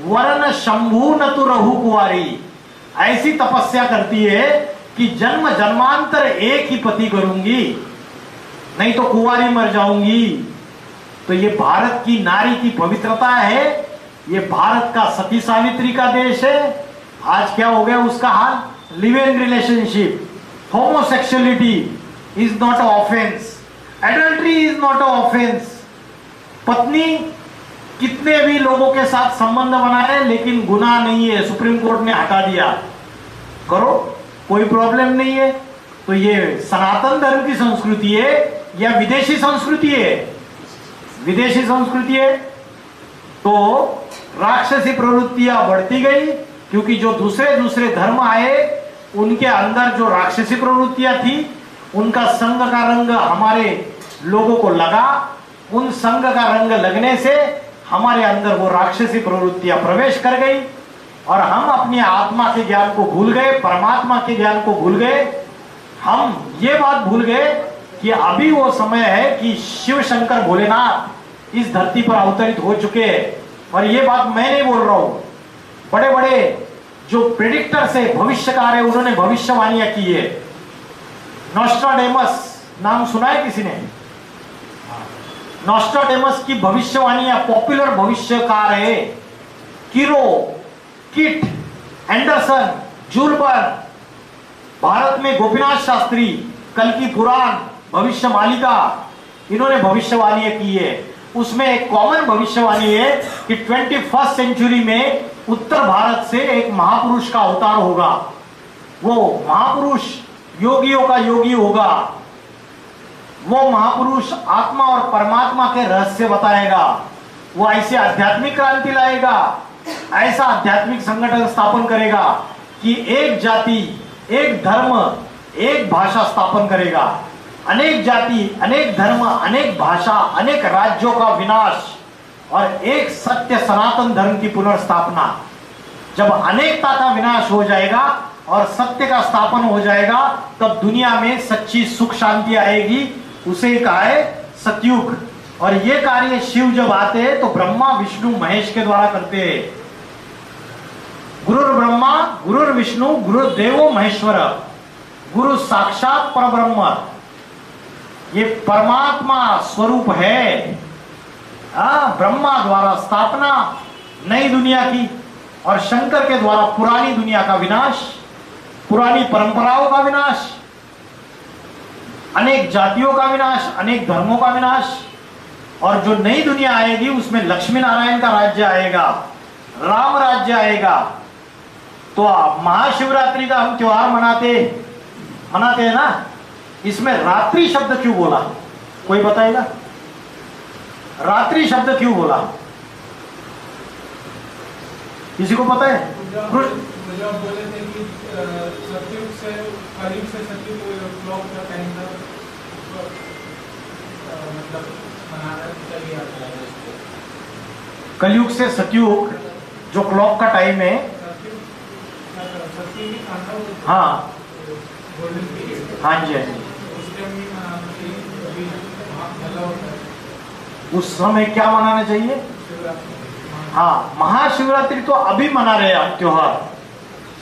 वरण शंभु न तु रहु कुंवारी। ऐसी तपस्या करती है कि जन्म जन्मांतर एक ही पति करूंगी, नहीं तो कुंवारी मर जाऊंगी। तो ये भारत की नारी की पवित्रता है, ये भारत का सती सावित्री का देश है। आज क्या हो गया उसका हाल? Live in relationship, homosexuality is not offence, adultery is not offence. पत्नी कितने भी लोगों के साथ संबंध बनाए लेकिन गुनाह नहीं है, सुप्रीम कोर्ट ने हटा दिया, करो कोई प्रॉब्लम नहीं है। तो ये सनातन धर्म की संस्कृति है या विदेशी संस्कृति है? विदेशी संस्कृति है। तो राक्षसी प्रवृत्तियां बढ़ती गई, क्योंकि जो दूसरे दूसरे धर्म आए उनके अंदर जो राक्षसी प्रवृत्तियां थी उनका संग का रंग हमारे लोगों को लगा। उन संग का रंग लगने से हमारे अंदर वो राक्षसी प्रवृत्तियां प्रवेश कर गई और हम अपनी आत्मा के ज्ञान को भूल गए, परमात्मा के ज्ञान को भूल गए। हम ये बात भूल गए कि अभी वो समय है कि शिव शंकर भोलेनाथ इस धरती पर अवतरित हो चुके हैं। और ये बात मैं नहीं बोल रहा हूं, बड़े बड़े जो प्रेडिक्टर्स है, भविष्यकार है, उन्होंने भविष्यवाणियां की है। नॉस्ट्राडेमस नाम सुना है किसी ने? नॉस्ट्राडेमस की भविष्यवाणियां पॉपुलर भविष्यकार है। किरो, किट, एंडरसन, जूलबर्ग, भारत में गोपीनाथ शास्त्री, कल्कि पुराण, भविष्य मालिका, इन्होंने भविष्यवाणियां की है। उसमें एक कॉमन भविष्यवाणी है कि 21st सेंचुरी में उत्तर भारत से एक महापुरुष का अवतार होगा। वो महापुरुष योगियों का योगी होगा। वो महापुरुष आत्मा और परमात्मा के रहस्य बताएगा। वो ऐसी आध्यात्मिक क्रांति लाएगा, ऐसा आध्यात्मिक संगठन स्थापन करेगा कि एक जाति, एक धर्म, एक भाषा स्थापन करेगा। अनेक जाति, अनेक धर्म, अनेक भाषा, अनेक राज्यों का विनाश और एक सत्य सनातन धर्म की पुनर्स्थापना। जब अनेकता का विनाश हो जाएगा और सत्य का स्थापन हो जाएगा, तब दुनिया में सच्ची सुख शांति आएगी। उसे कहा है सतयुग। और ये कार्य शिव जब आते हैं तो ब्रह्मा विष्णु महेश के द्वारा करते हैं। गुरुर ब्रह्मा गुरुर विष्णु गुरुदेवो महेश्वर, गुरु साक्षात परब्रह्म, ये परमात्मा स्वरूप है। ब्रह्मा द्वारा स्थापना नई दुनिया की और शंकर के द्वारा पुरानी दुनिया का विनाश, पुरानी परंपराओं का विनाश, अनेक जातियों का विनाश, अनेक धर्मों का विनाश। और जो नई दुनिया आएगी उसमें लक्ष्मी नारायण का राज्य आएगा, राम राज्य आएगा। तो महाशिवरात्रि का हम त्योहार मनाते हैं ना, इसमें रात्रि शब्द क्यों बोला? कोई बताएगा रात्रि शब्द क्यों बोला? किसी को पता है? तो जो आप बोले थे कि सतयुग से कलयुग से सतयुग क्लॉक का टाइम का मतलब मनाना चाहिए आता है इसको। कलयुग से सतयुग जो क्लॉक का टाइम है, सतयुग ही आता है। हाँ गोल्डन पीरियड। हाँ जी हाँ जी। उस टाइम भी मनाना चाहिए, अभी भला होता है। उस समय क्या मनाना चाहिए? शिवरात्रि। हाँ, महाशिवरात्रि तो अभी मना रहे हैं हम त्योहार।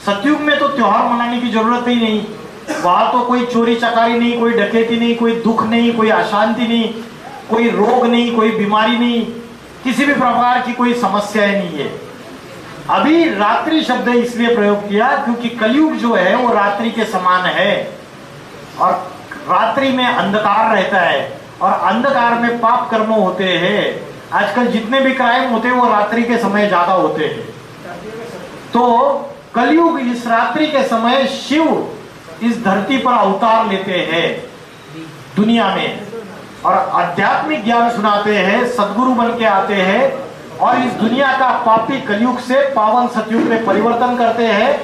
सतयुग में तो त्योहार मनाने की जरूरत ही नहीं। वहां तो कोई चोरी चकारी नहीं, कोई डकैती नहीं, कोई दुख नहीं, कोई अशांति नहीं, कोई रोग नहीं, कोई बीमारी नहीं, किसी भी प्रकार की कोई समस्याएं नहीं है। अभी रात्रि शब्द इसलिए प्रयोग किया क्योंकि कलयुग जो है वो रात्रि के समान है और रात्रि में अंधकार रहता है और अंधकार में पाप कर्म होते हैं। आजकल जितने भी क्राइम होते हैं वो रात्रि के समय ज्यादा होते हैं। तो कलयुग इस रात्रि के समय शिव इस धरती पर अवतार लेते हैं दुनिया में और आध्यात्मिक ज्ञान सुनाते हैं, सदगुरु बन के आते हैं और इस दुनिया का पापी कलयुग से पावन सतयुग में परिवर्तन करते हैं।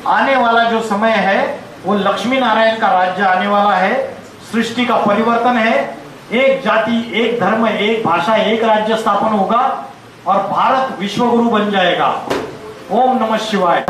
आने वाला जो समय है वो लक्ष्मी नारायण का राज्य आने वाला है, सृष्टि का परिवर्तन है, एक जाति, एक धर्म, एक भाषा, एक राज्य स्थापन होगा और भारत विश्वगुरु बन जाएगा। ओम नमः शिवाय।